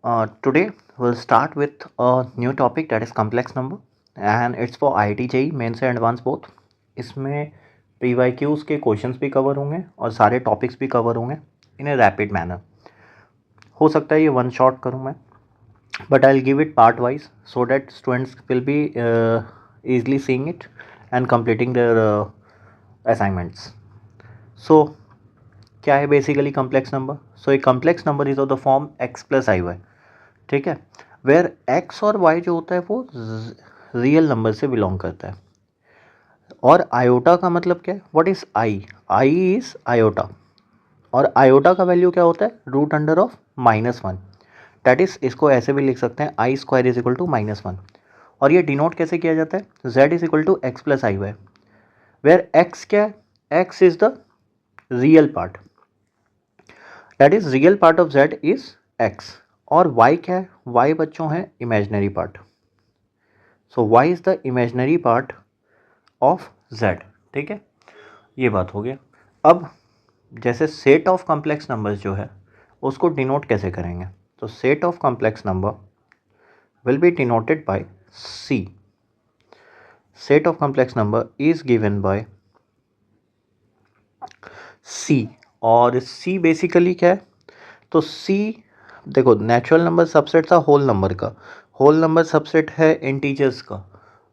Today we'll start with a new topic that is complex number and it's for IIT JEE mains से advance both. इसमें PYQs के questions भी cover होंगे और सारे topics भी कवर होंगे इन ए रैपिड मैनर। हो सकता है ये वन शॉट करूँ मैं, but I will give it part wise so that students will be easily seeing it and completing their assignments. So क्या है basically complex number? So a complex number is of the form x plus i y, ठीक है, where x और y जो होता है वो real number से बिलोंग करता है। और आयोटा का मतलब क्या है? What is i? I is iota, और आयोटा का वैल्यू क्या होता है? Root under of -1। That is, इसको ऐसे भी लिख सकते हैं i square is equal to -1। और ये डिनोट कैसे किया जाता है? z is equal to x plus i y, where x क्या है? x is the real part, that is real part of z is x। और y क्या है? y बच्चों है imaginary part, so y is the imaginary part of z, ठीक है, ये बात हो गया। अब जैसे सेट ऑफ कॉम्प्लेक्स नंबर्स जो है उसको डिनोट कैसे करेंगे? तो set of complex number will be denoted by c। Set of complex number is given by c, और c बेसिकली क्या है? तो c देखो, नेचुरल नंबर सबसेट था होल नंबर का, होल नंबर सबसेट है इंटीजर्स का,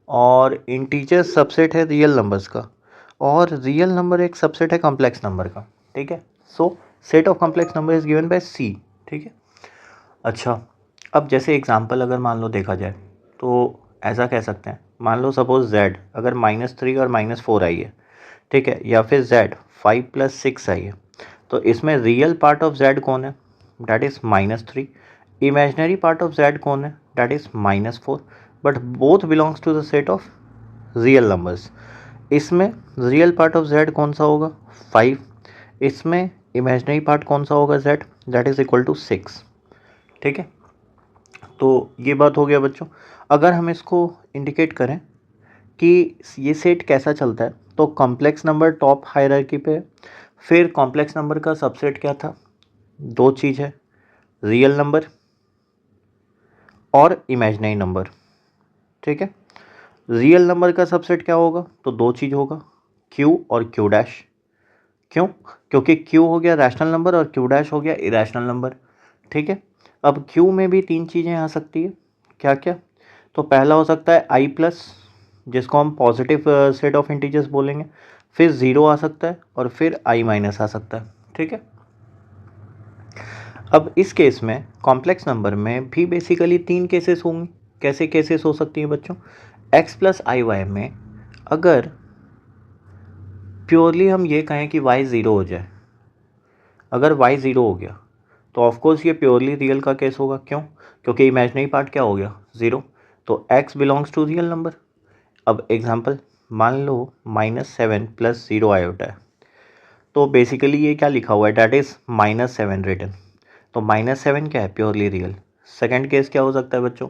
और इंटीजर्स सबसेट है रियल नंबर्स का, और रियल नंबर एक सबसेट है कॉम्प्लेक्स नंबर का, ठीक है। So set of complex number is given by C, ठीक है। अच्छा, अब जैसे एग्जांपल अगर मान लो देखा जाए तो ऐसा कह सकते हैं, मान लो सपोज z अगर -3 और -4 आई है, ठीक है, या फिर z 5 + 6 आई है, तो इसमें रियल पार्ट ऑफ z कौन है? That is -3। Imaginary part of z कौन है? That is -4। But both belongs to the set of real numbers. इसमें रियल पार्ट ऑफ z कौन सा होगा? 5। इसमें इमेजनरी पार्ट कौन सा होगा? z, that is equal to 6, ठीक है। तो ये बात हो गया बच्चों। अगर हम इसको इंडिकेट करें कि ये सेट कैसा चलता है, तो कॉम्प्लेक्स नंबर टॉप हायरार्की पे, फिर कॉम्प्लेक्स नंबर का सबसेट क्या था? दो चीज़ है, रियल नंबर और इमेजिनरी नंबर, ठीक है। रियल नंबर का सबसेट क्या होगा? तो दो चीज़ होगा, q और q डैश। क्यों? क्योंकि q हो गया रैशनल नंबर और q डैश हो गया इरेशनल नंबर, ठीक है। अब q में भी तीन चीज़ें आ सकती है, क्या क्या? तो पहला हो सकता है i प्लस, जिसको हम पॉजिटिव सेट ऑफ इंटीजर्स बोलेंगे, फिर 0 आ सकता है, और फिर i माइनस आ सकता है, ठीक है। अब इस केस में कॉम्प्लेक्स नंबर में भी बेसिकली तीन केसेस होंगे। कैसे केसेस हो सकती हैं बच्चों? x प्लस आई वाई में अगर प्योरली हम ये कहें कि y 0 हो जाए, अगर y 0 हो गया तो ऑफकोर्स ये प्योरली रियल का केस होगा। क्यों? क्योंकि इमेजनरी पार्ट क्या हो गया? 0, तो x belongs to real number. अब एग्जांपल मान लो -7 + 0 आयोटा है, तो बेसिकली ये क्या लिखा हुआ है? डैट इज -7 रिटन, तो -7 क्या है? Purely real. सेकंड केस क्या हो सकता है बच्चों?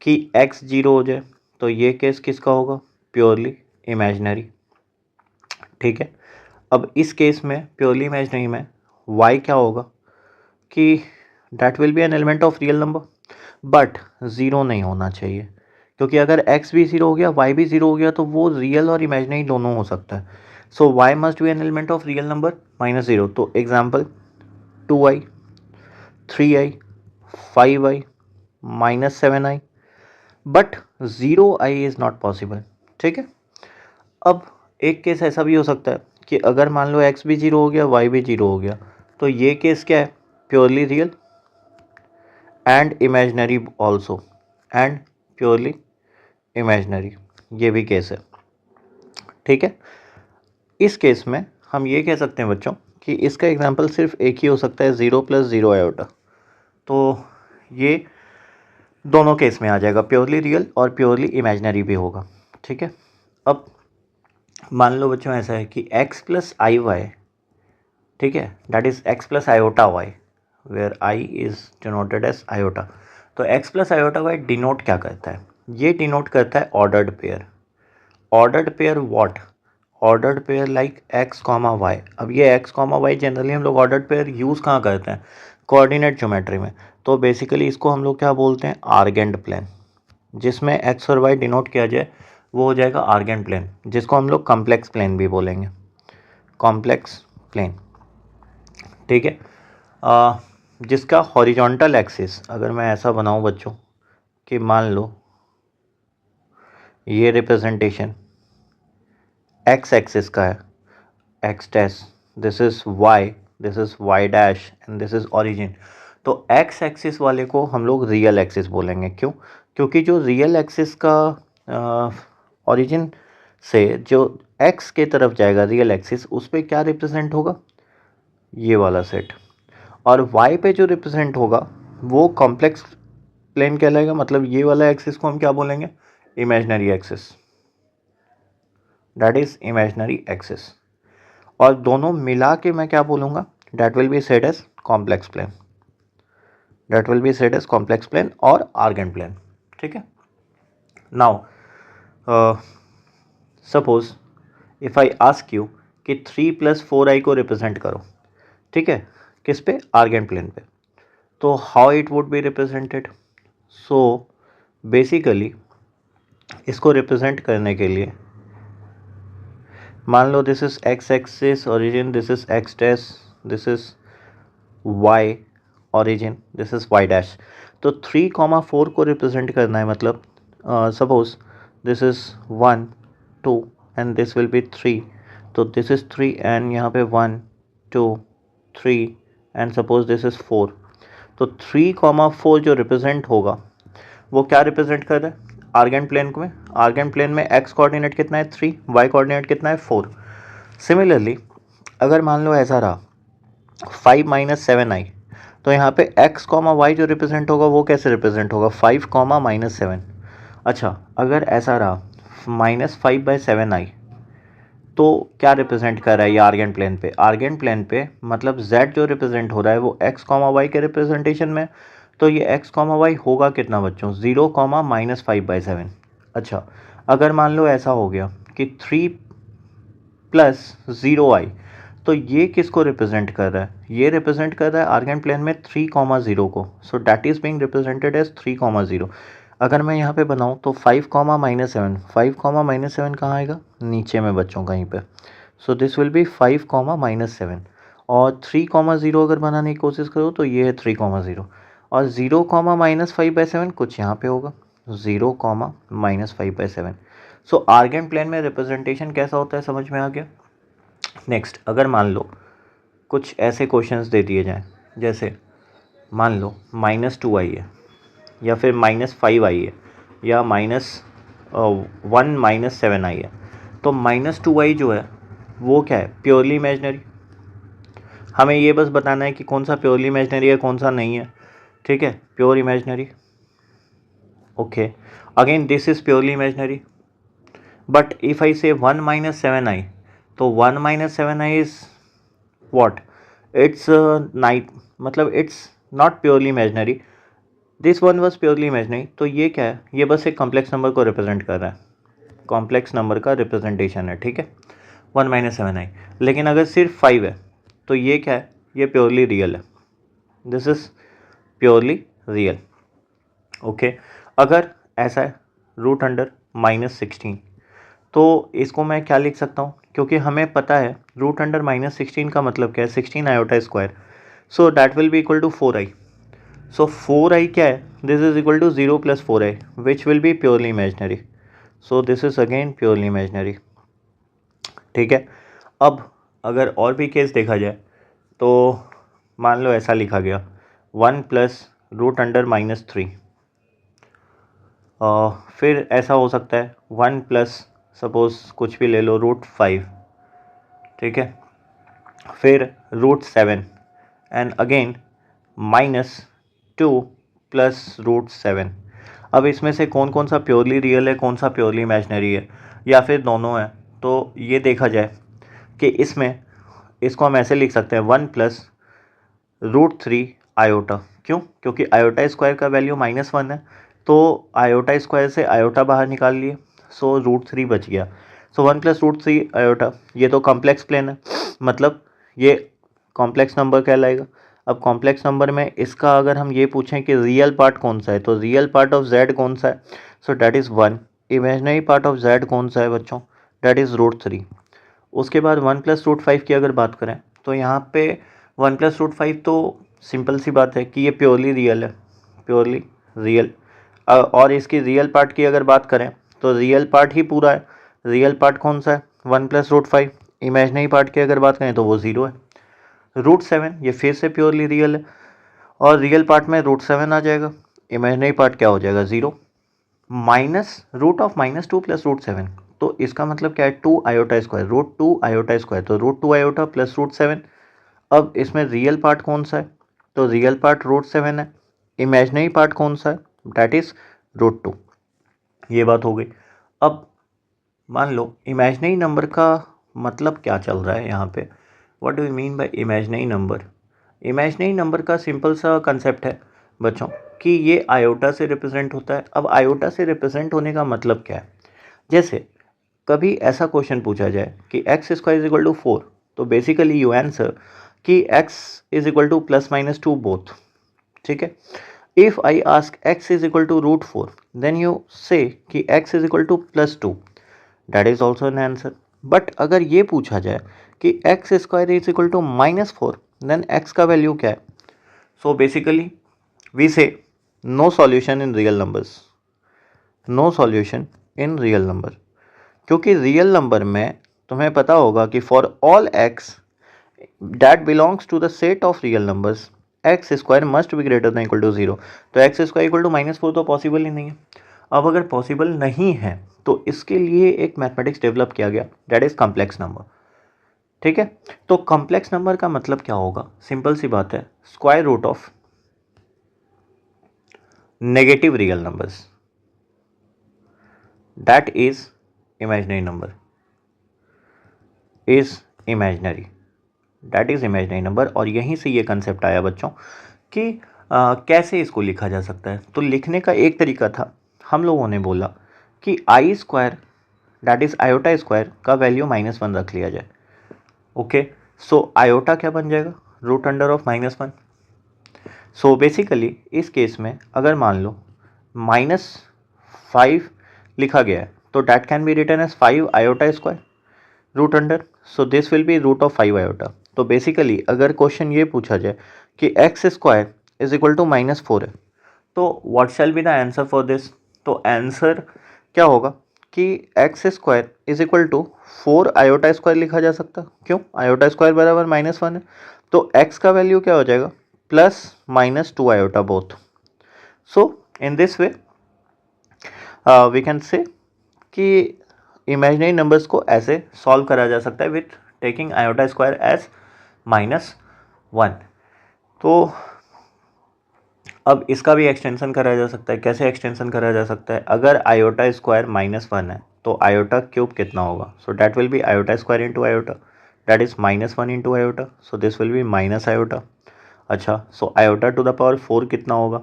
कि x 0 हो जाए, तो ये केस किसका होगा? प्योरली इमेजनरी, ठीक है। अब इस केस में प्योरली इमेजनरी में y क्या होगा? कि that will B an element of real number, but 0 नहीं होना चाहिए, क्योंकि अगर x भी 0 हो गया, y भी 0 हो गया, तो वो रियल और इमेजनरी दोनों हो सकता है। सो y must be an element of real number -0। तो example 2i, 3i, 5i, -7i, but 0i is not possible, ठीक है। अब एक केस ऐसा भी हो सकता है कि अगर मान लो x भी 0 हो गया, y भी 0 हो गया, तो ये केस क्या है? Purely real and imaginary also, and purely imaginary, ये भी केस है, ठीक है। इस केस में हम ये कह सकते हैं बच्चों कि इसका एग्जांपल सिर्फ एक ही हो सकता है, 0 + 0 आयोटा। तो ये दोनों केस में आ जाएगा, प्योरली रियल और प्योरली इमेजनरी भी होगा, ठीक है। अब मान लो बच्चों ऐसा है कि x + आई वाई, ठीक है, that is x + iota y, where i is denoted as iota. तो x + आयोटा y डिनोट क्या करता है? ये डिनोट करता है ordered pair. Ordered pair what? Ordered pair like x, y। अब ये x, y जनरली हम लोग ऑर्डर्ड पेयर यूज़ कहाँ करते हैं? कोऑर्डिनेट ज्योमेट्री में। तो बेसिकली इसको हम लोग क्या बोलते हैं, आर्गेंट प्लेन। जिसमें एक्स और वाई डिनोट किया जाए वो हो जाएगा आर्गेंट प्लेन, जिसको हम लोग कॉम्प्लेक्स प्लेन भी बोलेंगे, कॉम्प्लेक्स प्लेन। ठीक है। जिसका हॉरिजॉन्टल एक्सिस अगर मैं ऐसा बनाऊं बच्चों कि मान लो ये रिप्रेजेंटेशन एक्स एक्सिस का है, x dash, this is y dash and this is origin. तो एक्स एक्सिस वाले को हम लोग रियल एक्सिस बोलेंगे। क्यों? क्योंकि जो रियल एक्सिस का ओरिजिन से जो एक्स के तरफ जाएगा रियल एक्सिस, उस पर क्या रिप्रेजेंट होगा, ये वाला सेट। और वाई पे जो रिप्रेजेंट होगा वो कॉम्प्लेक्स प्लेन कहलाएगा। मतलब ये वाला एक्सिस को हम क्या बोलेंगे, imaginary axis, that is imaginary axis. और दोनों मिला के मैं क्या बोलूँगा, that will be said as complex plane, that will be said as complex plane और आर्गेंट प्लेन। ठीक है। Now suppose if I ask you कि 3 + 4i को रिप्रेजेंट करो, ठीक है, किस पे, आर्गेंट प्लेन पे, तो how it would be represented. So basically इसको रिप्रेजेंट करने के लिए मान लो this is x axis origin, this is x dash, this is y origin, this is y dash. तो 3,4 को रिप्रेजेंट करना है, मतलब suppose this is 1 2 and this will be 3, तो दिस इज 3 एंड यहाँ पे 1 2 3 एंड सपोज दिस इज 4। तो 3,4 जो रिप्रेजेंट होगा वो क्या रिप्रेजेंट कर रहा है, आर्गेंट प्लेन में। आर्गेंट प्लेन में एक्स कोऑर्डिनेट कितना है 3, वाई कोऑर्डिनेट कितना है 4। सिमिलरली अगर मान लो ऐसा रहा 5 - 7i, तो यहाँ पे x, y जो रिप्रेजेंट होगा वो कैसे रिप्रेजेंट होगा, 5, -7। अच्छा, अगर ऐसा रहा -5/7i, तो क्या रिप्रेजेंट कर रहा है ये आर्गेंट प्लेन पे, आर्गेंट प्लेन पे मतलब z जो रिप्रेजेंट हो रहा है वो x, y के रिप्रेजेंटेशन में। तो ये x, y होगा कितना बच्चों, 0, -5/7। अच्छा, अगर मान लो ऐसा हो गया कि 3 + 0i, तो ये किसको रिप्रेजेंट कर रहा है, ये रिप्रेजेंट कर रहा है आर्गेंट प्लेन में 3, 0 को। So that is being represented as 3, 0। अगर मैं यहाँ पे बनाऊँ तो 5, -7, 5, -7 कहाँ आएगा, नीचे में बच्चों कहीं पे। सो दिस विल बी 5, -7। और 3, 0 अगर बनाने की कोशिश करो तो ये है 3, 0। और 0, -5/7 कुछ यहाँ पे होगा, 0, -5/7। सो आर्गेंट प्लेन में रिप्रेजेंटेशन कैसा होता है, समझ में आ गया। नेक्स्ट, अगर मान लो कुछ ऐसे क्वेश्चंस दे दिए जाएं, जैसे मान लो -2i है, या फिर -5i है, या -1 - 7i है। तो -2i जो है वो क्या है, प्योरली इमेजिनरी। हमें ये बस बताना है कि कौन सा प्योरली इमेजिनरी है, कौन सा नहीं है। ठीक है, pure imaginary. Okay, again this is purely imaginary. But if I से 1 - 7i, तो 1 - 7i is what, it's night, मतलब it's not purely imaginary, this one was purely imaginary। तो ये क्या है, ये बस एक कॉम्प्लेक्स नंबर को रिप्रेजेंट कर रहा है, कॉम्प्लेक्स नंबर का रिप्रेजेंटेशन है। ठीक है, 1 - 7i। लेकिन अगर सिर्फ 5 है तो ये क्या है, ये प्योरली रियल है, this is purely real. Okay, अगर ऐसा है √16, तो इसको मैं क्या लिख सकता हूँ, क्योंकि हमें पता है √16 का मतलब क्या है, 16 iota square. So that will be equal to 4i। So 4i क्या है, this is equal to 0 + 4i which will be purely imaginary. So this is again purely imaginary. ठीक है। अब अगर और भी केस देखा जाए तो मान लो ऐसा लिखा गया 1 + √3। फिर ऐसा हो सकता है 1 + सपोज कुछ भी ले लो √5। ठीक है, फिर √7 एंड अगेन -2 + √7। अब इसमें से कौन कौन सा प्योरली रियल है, कौन सा प्योरली इमेजिनरी है, या फिर दोनों है। तो ये देखा जाए कि इसमें इसको हम ऐसे लिख सकते हैं 1 + √3 आयोटा। क्यों? क्योंकि आयोटा स्क्वायर का वैल्यू -1 है, तो आयोटा स्क्वायर से आयोटा बाहर निकाल लिए, सो √3 बच गया। सो 1 + √3 आयोटा, ये तो कॉम्प्लेक्स प्लेन है, मतलब ये कॉम्प्लेक्स नंबर कहलाएगा। अब कॉम्प्लेक्स नंबर में इसका अगर हम ये पूछें कि रियल पार्ट कौन सा है, तो रियल पार्ट ऑफ z कौन सा है, so that is 1। Imaginary part of z कौन सा है बच्चों, डैट इज़ √3। उसके बाद 1 + √5 की अगर बात करें तो यहाँ पे 1 + √5 तो सिंपल सी बात है कि ये प्योरली रियल है, प्योरली रियल। और इसकी रियल पार्ट की अगर बात करें तो रियल पार्ट ही पूरा है। रियल पार्ट कौन सा है, 1 + √5। इमेजनरी पार्ट की अगर बात करें तो वो 0 है। √7 ये फिर से प्योरली रियल है, और रियल पार्ट में √7 आ जाएगा, इमेजनरी पार्ट क्या हो जाएगा 0। माइनस √2 + √7, तो इसका मतलब क्या है 2 आयोटा स्क्वायर, √2 आयोटा स्क्वायर, तो √2 आयोटा + √7। अब इसमें रियल पार्ट कौन सा है, तो रियल पार्ट √7 है। इमेजनरी पार्ट कौन सा है, डैट इज √2। ये बात हो गई। अब मान लो इमेजनरी नंबर का मतलब क्या चल रहा है यहाँ पे, what do you mean by imaginary number. Imaginary number का सिंपल सा कंसेप्ट है बच्चों कि ये आयोटा से रिप्रेजेंट होता है। अब आयोटा से रिप्रेजेंट होने का मतलब क्या है, जैसे कभी ऐसा क्वेश्चन पूछा जाए कि x² = 4, तो बेसिकली यू आंसर कि x = ±2 बोथ, ठीक है। If I ask x = √4, then you say कि x = +2, that is also an answer. But अगर ये पूछा जाए कि x² = -4, देन x का वैल्यू क्या है, so basically we say no solution in real numbers, no solution in real number. क्योंकि रियल नंबर में तुम्हें पता होगा कि for all x that belongs to the set of real numbers, x² must be greater than equal to 0, तो x² = -4 तो possible ही नहीं है। अब अगर पॉसिबल नहीं है तो इसके लिए एक मैथमेटिक्स डेवलप किया गया, दैट इज कॉम्प्लेक्स नंबर, ठीक है। तो कॉम्प्लेक्स नंबर का मतलब क्या होगा, सिंपल सी बात है, square root of negative real numbers, that is imaginary number, is imaginary, that is imaginary number. और यहीं से ये कंसेप्ट आया बच्चों कि कैसे इसको लिखा जा सकता है। तो लिखने का एक तरीका था, हम लोगों ने बोला कि i² that is iota square का वैल्यू -1 रख लिया जाए। ओके, सो आयोटा क्या बन जाएगा, √1। सो बेसिकली इस केस में अगर मान लो -5 लिखा गया है तो that can be written as 5 iota square root under, so this will be √5 iota. तो बेसिकली अगर क्वेश्चन ये पूछा जाए कि x² = -4 है, तो what shall be the answer for this, तो आंसर क्या होगा कि x² = 4 आयोटा स्क्वायर लिखा जा सकता, क्यों, आयोटा स्क्वायर बराबर -1 है, तो x का वैल्यू क्या हो जाएगा +-2 iota both. So in this way we can say कि इमेजिनरी नंबर्स को ऐसे सॉल्व करा जा सकता है with taking iota square as -1। तो अब इसका भी एक्सटेंशन करा जा सकता है, कैसे एक्सटेंशन करा जा सकता है, अगर आयोटा स्क्वायर -1 है तो आयोटा क्यूब कितना होगा, so that will be iota square into iota, that is -1 into iota, so this will be minus iota. अच्छा, so iota to the power 4 कितना होगा,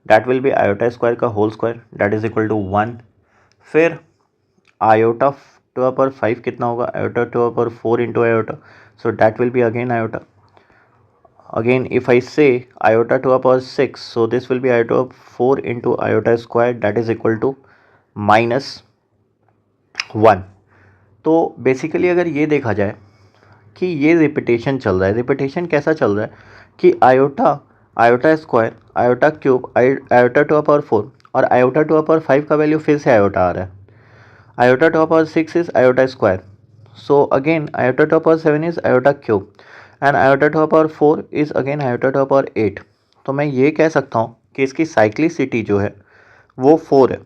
that will be iota square का whole square, that is equal to 1। फिर iota to the power 5 कितना होगा, iota to the power 4 into iota, so that will be again iota. Again, if I say iota to the power 6, so this will be iota 4 into iota squared, that is equal to -1। तो basically अगर ये देखा जाए कि ये repetition चल रहा है, रिपीटेशन कैसा चल रहा है कि iota, iota square, iota cube, iota to the power 4 और आयोटा टू द पावर 5 का वैल्यू फिर से आयोटा आ रहा है। Iota to the power 6 is iota square, so again iota to the power 7 is iota cube and iota to the power 4 is again iota to the power 8। तो मैं ये कह सकता हूँ कि इसकी साइक्लिसिटी जो है वो 4 है।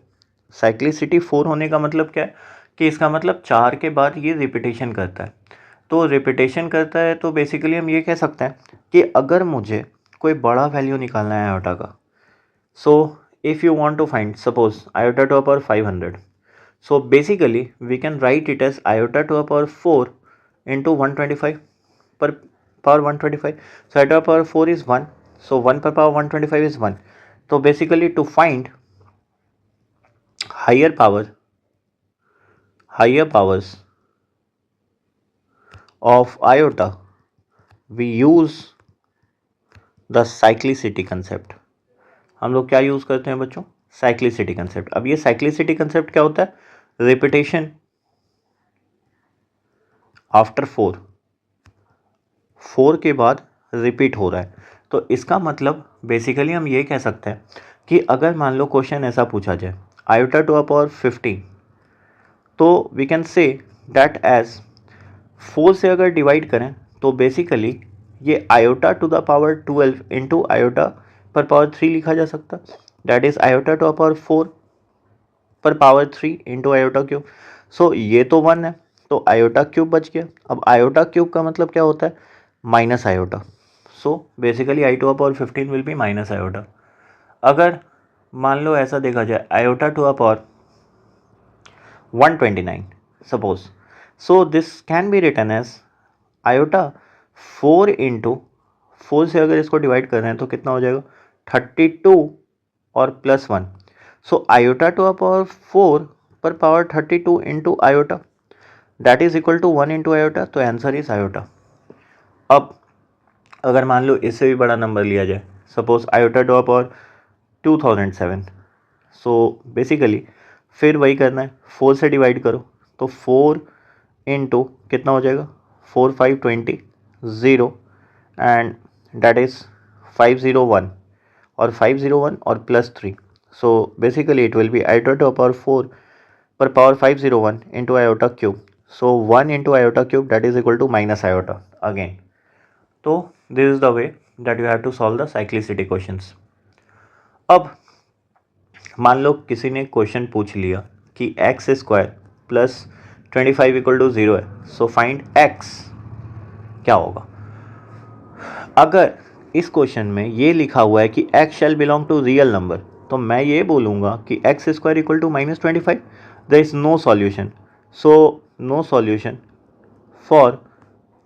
साइक्लिसिटी 4 होने का मतलब क्या है कि इसका मतलब 4 के बाद ये रिपीटेशन करता है। तो रिपीटेशन करता है तो बेसिकली हम ये कह सकते हैं कि अगर मुझे कोई बड़ा वैल्यू निकालना है आयोटा का, so if you want to find suppose iota to the power 500, so basically we can write it as iota to the power 4 into 125 per power 125, so iota power 4 is 1, so 1 per power 125 is 1. So basically to find higher powers of iota we use the cyclicity concept. हम लोग क्या use करते हैं बच्चों? Cyclicity concept. अब ये cyclicity concept क्या होता है? रिपीटेशन आफ्टर 4 के बाद रिपीट हो रहा है। तो इसका मतलब बेसिकली हम ये कह सकते हैं कि अगर मान लो क्वेश्चन ऐसा पूछा जाए आयोटा टू द पावर 15, तो we can say that as 4 से अगर डिवाइड करें तो बेसिकली ये iota to the power 12 into iota पर पावर 3 लिखा जा सकता, that is iota to the power 4 पर power 3 into iota cube. So ये तो 1 है, तो आयोटा क्यूब बच गया। अब आयोटा क्यूब का मतलब क्या होता है? Minus iota. So basically i to the power 15 will be minus iota. अगर मान लो ऐसा देखा जाए iota to the power 129 suppose, so this can be written as iota 4 into 4 से अगर इसको डिवाइड कर रहे हैं तो कितना हो जाएगा? 32 और plus 1। So iota to the power 4 पर power 32 into iota that is equal to 1 into iota, तो आंसर इज आयोटा। अब अगर मान लो इससे भी बड़ा नंबर लिया जाए, suppose iota to the power 2007, so basically फिर वही करना है, 4 से डिवाइड करो तो 4 इंटू कितना हो जाएगा? 4 5 20 0 एंड दैट इज 501 और 501 और plus 3। So basically it will be iota to the power 4 पर power 501 into iota cube. So 1 into iota cube that is equal to minus iota again. तो this is the way that you have to solve the cyclicity questions. अब मान लो किसी ने question पूछ लिया कि x square plus 25 equal to 0 है, सो फाइंड एक्स, क्या होगा? अगर इस क्वेश्चन में ये लिखा हुआ है कि x shall belong to real number, तो मैं ये बोलूँगा कि x square equal to minus 25, there is no solution. So no solution for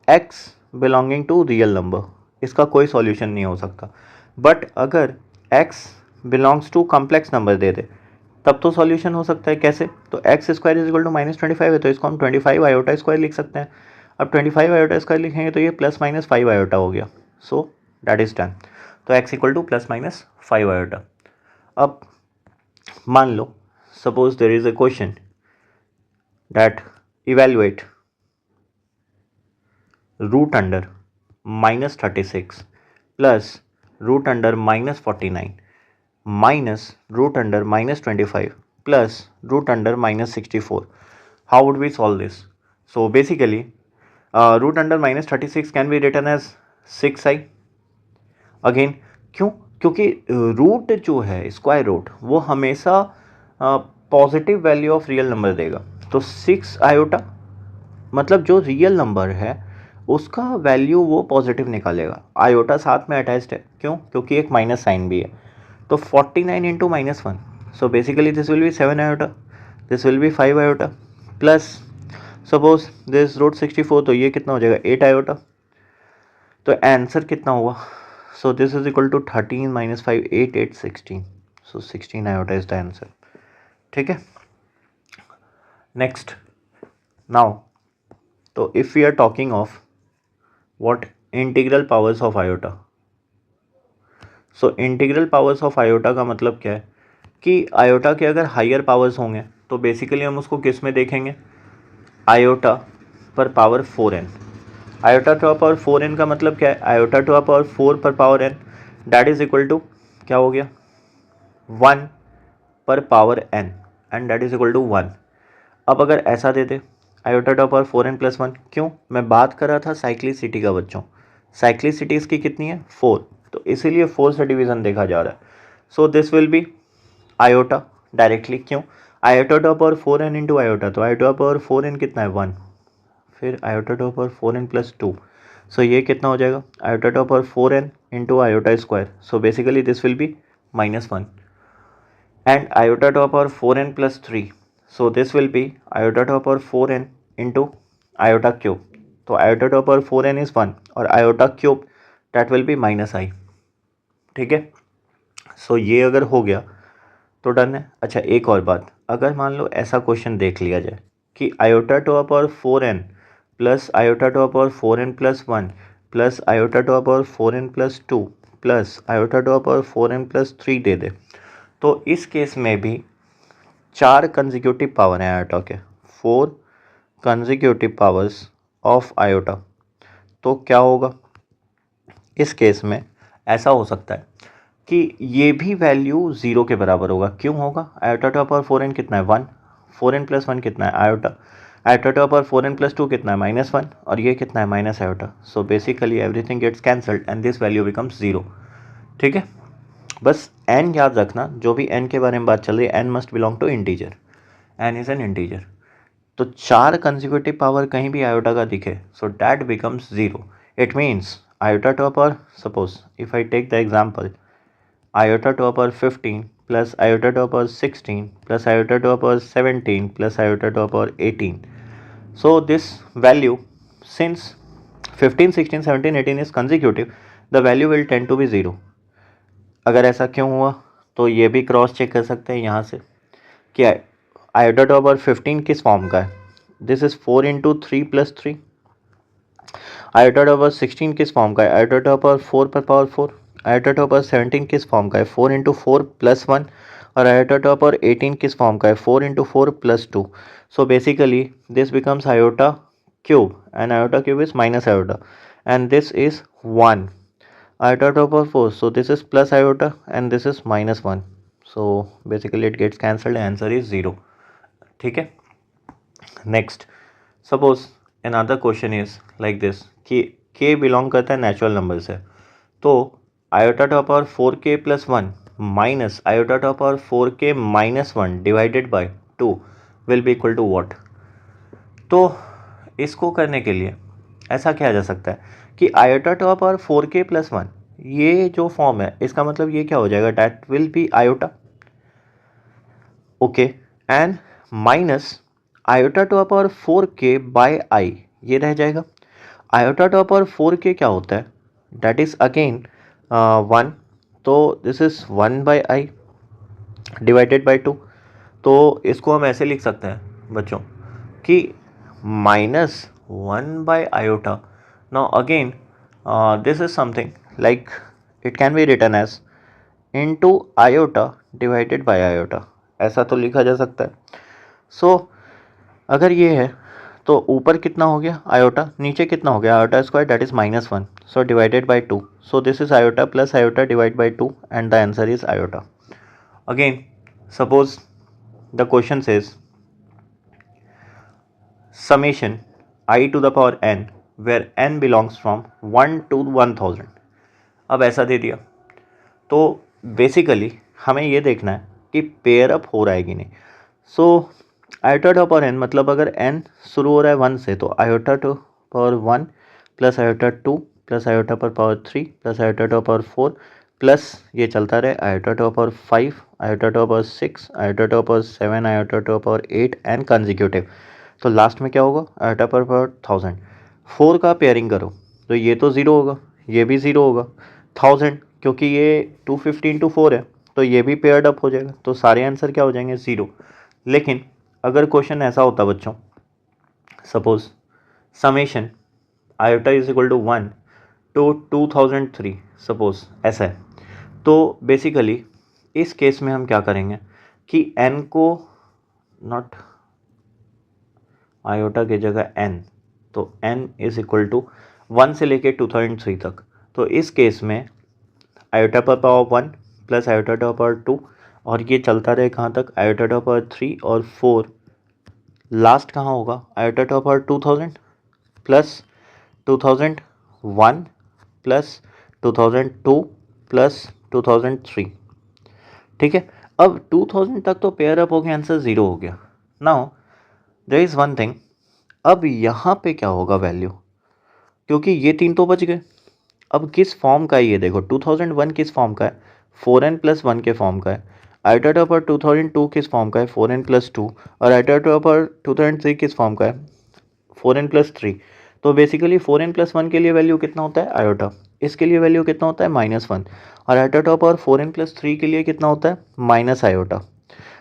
x belonging to real number, इसका कोई सॉल्यूशन नहीं हो सकता। बट अगर x belongs to complex number दे दे तब तो सॉल्यूशन हो सकता है। कैसे? तो x square is equal to minus 25 है, तो इसको हम 25 आयोटा स्क्वायर लिख सकते हैं। अब 25 आयोटा स्क्वायर लिखेंगे तो ये प्लस माइनस 5 आयोटा हो गया। So that is done. तो x equal to plus minus 5 iota. अब मान लो suppose there is a question that evaluate root under minus 36 plus root under minus 49 minus root under minus 25 plus root under minus 64. How would we solve this? So basically root under minus 36 can be written as 6i. Again क्यों? क्योंकि root जो है square root वो हमेशा positive value of real number देगा। तो 6 iota मतलब जो रियल नंबर है उसका वैल्यू वो पॉजिटिव निकालेगा। आयोटा साथ में अटैच्ड है, क्यों? क्योंकि एक माइनस साइन भी है। तो 49 into minus 1, so basically this will be 7 iota, this will be 5 iota plus suppose this root 64, तो ये कितना हो जाएगा? 8 आयोटा। तो आंसर कितना हुआ? So this is equal to 13 minus 5 8 8 16, सो 16 आयोटा इज द आंसर। ठीक है, नेक्स्ट नाउ, तो if we are talking of what integral powers of iota, so integral powers of iota का मतलब क्या है कि आयोटा के अगर हायर पावर्स होंगे तो बेसिकली हम उसको किस में देखेंगे? आयोटा पर power 4n। Iota to power 4n का मतलब क्या है? आयोटा टू पावर 4 पर power n that is equal to क्या हो गया? 1 पर power n and that is equal to 1। अब अगर ऐसा दे दे iota to power 4n plus 1, क्यों? मैं बात कर रहा था साइक्लिसिटी का बच्चों, साइक्लिसिटी इसकी कितनी है? 4, तो इसीलिए 4 से डिवीज़न देखा जा रहा है। So this will be iota directly, क्यों? Iota to power 4n into iota, तो आयोटा पावर 4n कितना है? 1, फिर iota to power 4n plus 2, so ये कितना हो जाएगा? Iota to power 4n into iota square, so basically this will be minus 1 and iota to power 4n plus 3, so this will be iota to power 4n into iota cube, तो iota to power 4n is 1 और iota cube that will be minus i. ठीक है, सो ये अगर हो गया तो done है। अच्छा एक और बात, अगर मान लो ऐसा क्वेश्चन देख लिया जाए कि iota to power 4n plus iota to power 4n plus 1 plus iota to power 4n plus 2 plus iota to the power 4n plus 3 दे दे, तो इस केस में भी 4 कंजिक्यूटिव पावर हैं आयोटा के, 4 कंजिक्यूटिव पावर्स ऑफ आयोटा। तो क्या होगा इस केस में? ऐसा हो सकता है कि ये भी वैल्यू 0 के बराबर होगा। क्यों होगा? Iota to the power 4n कितना है 1, 4n प्लस 1 कितना है iota, iota to the power 4n plus 2 कितना है -1, और ये कितना है minus iota. So basically everything gets cancelled and this value becomes 0। ठीक है, बस n याद रखना, जो भी n के बारे में बात चल रही है n must belong to integer, n is an integer. तो 4 कंसेक्यूटिव पावर कहीं भी आयोटा का दिखे, so that becomes 0। It means iota to the power, suppose if I take the example iota to the power 15 plus iota to the power 16 plus iota to the power 17 plus iota to the power 18. So this value, since 15, 16, 17, 18 is consecutive, the value will tend to be 0. अगर ऐसा क्यों हुआ तो ये भी cross check कर सकते हैं यहाँ से कि iota to the power 15 किस फॉर्म का है, this is 4 into 3 plus 3। iota to the power 16 किस फॉर्म का है, iota to the power 4 पर पावर 4। आयोटा टू पावर 17 किस फॉर्म का है, 4 इंटू 4 प्लस 1। और आयोटा टू पावर 18 किस फॉर्म का है, 4 into 4 plus 2। So basically this becomes iota cube and iota cube is minus iota and this is 1। Iota to power 4, so this is plus iota and this is -1। So basically it gets cancelled, answer is 0। ठीक है, next suppose another question is like this कि k belong करता है natural number से, तो iota to power 4k plus 1 minus iota to power 4k minus 1 divided by 2 will be equal to what. तो इसको करने के लिए ऐसा किया जा सकता है कि iota to power 4k plus 1, ये जो फॉर्म है इसका मतलब ये क्या हो जाएगा, that will be iota, okay, and minus iota to power 4k by i, ये रह जाएगा। आयोटा टू पावर 4k क्या होता है, डैट इज अगेन 1, तो this is 1 by I divided by 2। तो इसको हम ऐसे लिख सकते हैं बच्चों कि -1 by iota. Now again this is something like it can be written as into iota divided by iota, ऐसा तो लिखा जा सकता है। सो अगर ये है तो ऊपर कितना हो गया आयोटा, नीचे कितना हो गया iota square, that is -1, so divided by 2। So this is iota plus iota divide by 2 and the answer is iota. Again suppose the question says summation I to the power n where n belongs from 1 to 1000। अब ऐसा दे दिया तो basically हमें ये देखना है कि pair up हो रहा है कि नहीं। So iota to power n मतलब अगर n शुरू हो रहा है 1 से, तो iota to power 1 plus iota 2 plus iota पर power 3 plus iota to power 4 plus ये चलता रहे iota to power 5 iota to power 6 iota to power 7 iota to power 8 and consecutive. तो लास्ट में क्या होगा, आयोटा पर पावर 1000। 4 का पेयरिंग करो तो ये तो 0 होगा, ये भी 0 होगा। 1000 क्योंकि ये 250 इंटू 4 है तो ये भी पेयर्ड अप हो जाएगा, तो सारे आंसर क्या हो जाएंगे 0। लेकिन अगर क्वेश्चन ऐसा होता बच्चों, suppose summation iota is equal to 1 to 2003, suppose ऐसा है, तो बेसिकली इस केस में हम क्या करेंगे कि n को नॉट आयोटा की जगह n, तो n इज इक्वल टू 1 से लेके 2003 तक। तो इस केस में आयोटा पर power 1 plus iota to power 2 और ये चलता रहे कहाँ तक, आयोटा टू पावर 3 और 4, लास्ट कहाँ होगा iota to power 2000 plus 2001 plus 2002 plus 2003। ठीक है, अब 2000 तक तो पेयर अप हो गया, आंसर 0 हो गया। Now there is one thing, अब यहाँ पे क्या होगा वैल्यू, क्योंकि ये 3 तो बच गए। अब किस फॉर्म का है ये देखो, 2001 किस फॉर्म का है, 4n प्लस 1 के फॉर्म का है। आयोटा टू पावर 2002 किस फॉर्म का है, 4n प्लस 2। और आयोटा टू पावर 2003 किस फॉर्म का है, 4n प्लस 3। तो बेसिकली 4n प्लस 1 के लिए वैल्यू कितना होता है आयोटा, इसके लिए वैल्यू कितना होता है -1, और iota to power 4n plus 3 के लिए कितना होता है minus iota.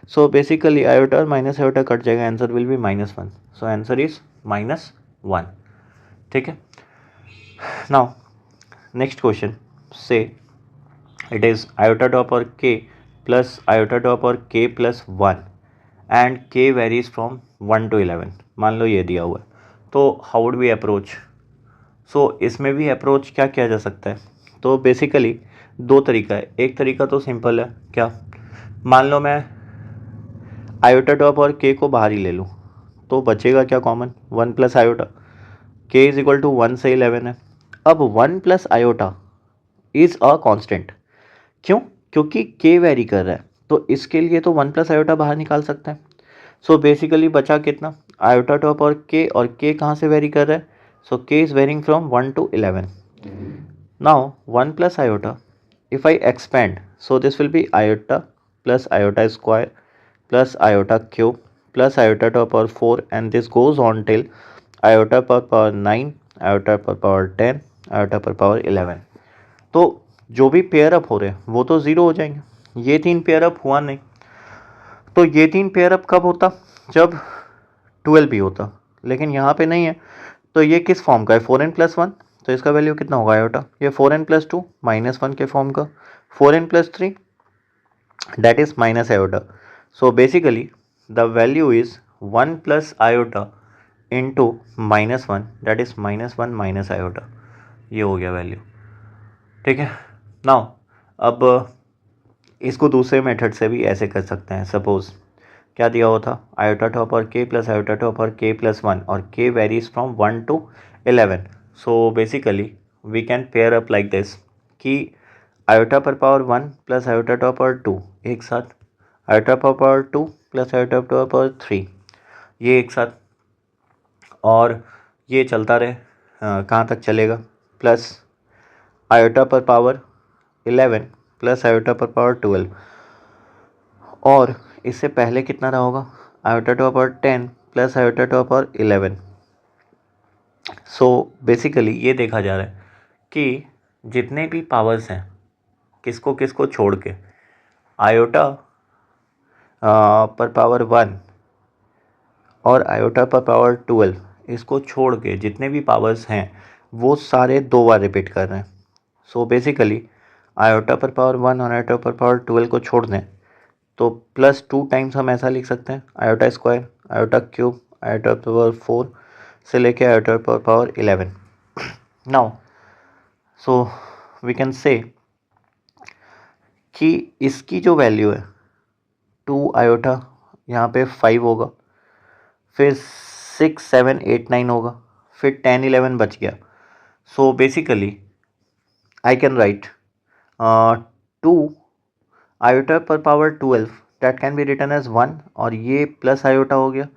So basically iota और माइनस आयोटा कट जाएगा, answer will be -1। So answer is -1। ठीक है, नाउ नेक्स्ट क्वेश्चन से it is iota to the power k plus iota to the power k plus 1 and k varies from 1 to 11. मान लो ये दिया हुआ है, तो हाउ वुड वी अप्रोच? सो इसमें भी अप्रोच क्या किया जा सकता है? तो बेसिकली दो तरीका है. एक तरीका तो सिंपल है, क्या? मान लो मैं आयोटा टॉप और k को बाहर ही ले लूँ, तो बचेगा क्या common? 1 plus iota. k is equal to 1 से 11 है. अब 1 plus iota is a constant. क्यों? क्योंकि k वेरी कर रहा है, तो इसके लिए तो 1 प्लस आयोटा बाहर निकाल सकते हैं. सो बेसिकली बचा कितना? आयोटा टॉप और k कहाँ से वेरी कर रहा है? So k is varying from 1 to 11. नाउ 1 plus iota, if I expand, so this will be iota plus iota square plus iota cube plus iota to the power 4, and this goes on till iota per power 9, iota per power 10, iota per power 11. तो जो भी pair up हो रहे हैं वो तो zero हो जाएंगे. ये तीन पेयर अप हुआ नहीं, तो ये तीन पेयर अप कब होता? जब 12 भी होता, लेकिन यहाँ पे नहीं है. तो ये किस फॉर्म का है? 4n plus 1. तो इसका वैल्यू कितना होगा आयोटा? ये 4n प्लस 2 -1 के फॉर्म का. 4n plus 3 that is minus iota. So basically the value is 1 plus iota into -1, that is -1 minus iota. ये हो गया वैल्यू. ठीक है. नाउ अब इसको दूसरे मेथड से भी ऐसे कर सकते हैं. सपोज क्या दिया हुआ था? Iota to power k plus iota to power k plus 1, और k varies from 1 to 11. So basically we can pair up like this कि आयोटा पर power 1 plus iota to power 2 एक साथ, आयोटा पर power 2 plus iota to power 3 ये एक साथ, और ये चलता रहे. कहाँ तक चलेगा? प्लस आयोटा पर पावर 11 प्लस आयोटा पर पावर 12, और इससे पहले कितना रहा होगा? Iota to power 10 plus iota to power 11. So basically ये देखा जा रहा है कि जितने भी पावर्स हैं, किसको किसको छोड़ के, आयोटा पर पावर 1 और आयोटा पर पावर 12, इसको छोड़ के जितने भी पावर्स हैं वो सारे दो बार रिपीट कर रहे हैं. सो बेसिकली आयोटा पर पावर 1 और आयोटा पर पावर 12 को छोड़ दें तो +2 टाइम्स हम ऐसा लिख सकते हैं, iota square, iota cube, iota power 4 से लेके आयोटा पर power 11. Now so we can say कि इसकी जो वैल्यू है 2 आयोटा, यहाँ पे 5 होगा, फिर 6 7 8 9 होगा, फिर 10 11 बच गया. So basically I can write 2 iota पर power 12 that can be written as 1, और ये प्लस आयोटा हो गया,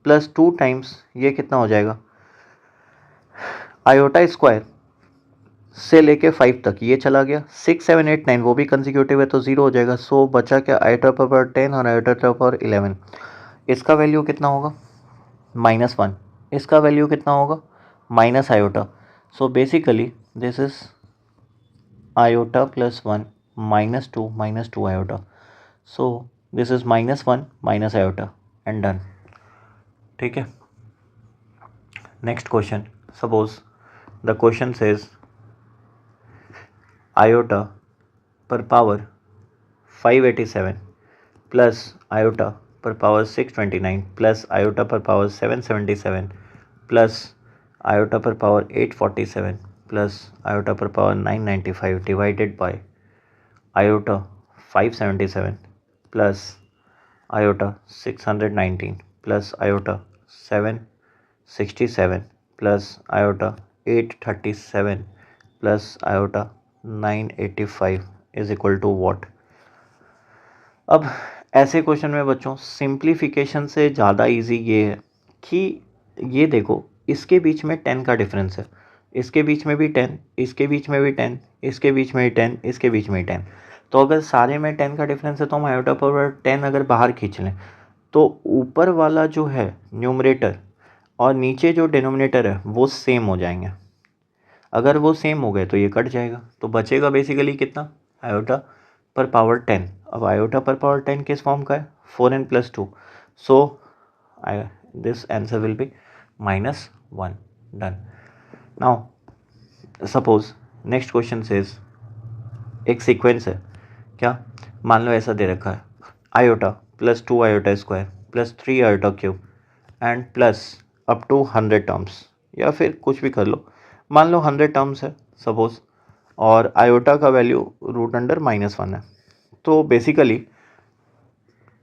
प्लस 2 टाइम्स ये कितना हो जाएगा? आयोटा स्क्वायर से लेके 5 तक ये चला गया, 6 7 8 9 वो भी कंसिक्यूटिव है तो ज़ीरो हो जाएगा. सो बचा क्या? आयोटा पर पावर 10 और आयोटा पर पावर 11. इसका वैल्यू कितना होगा? -1. इसका वैल्यू कितना होगा? Minus iota. So basically this is iota plus 1 -2 iota. So this is -1 minus iota and done. ठीक है. Next question. Suppose the question says iota पर पावर 587 प्लस आयोटा पर पावर 629 प्लस आयोटा पर पावर 777 प्लस आयोटा पर power 847 plus iota पर power 995 divided by iota 577 plus iota 619 plus iota 767 plus iota 837 plus iota 985 is equal to what? अब ऐसे question में बच्चों simplification से ज़्यादा इजी ये है कि ये देखो इसके बीच में 10 का डिफरेंस है, इसके बीच में भी 10, इसके बीच में भी 10, इसके बीच में भी 10, इसके बीच में 10. तो अगर सारे में 10 का डिफरेंस है तो हम आयोटा पावर 10 अगर बाहर खींच लें तो ऊपर वाला जो है न्यूमरेटर और नीचे जो डिनोमिनेटर है वो सेम हो जाएंगे. अगर वो सेम हो गए तो ये कट जाएगा, तो बचेगा बेसिकली कितना? आयोटा पर पावर 10. अब आयोटा पर पावर 10 किस फॉर्म का है? 4n plus 2. So this answer will be -1. Done. Now suppose next question says एक सीक्वेंस है क्या, मान लो ऐसा दे रखा है iota plus 2 iota square plus 3 iota cube and plus up to 100 terms, या फिर कुछ भी कर लो, मान लो 100 टर्म्स है सपोज, और आयोटा का वैल्यू रूट अंडर -1 है। तो बेसिकली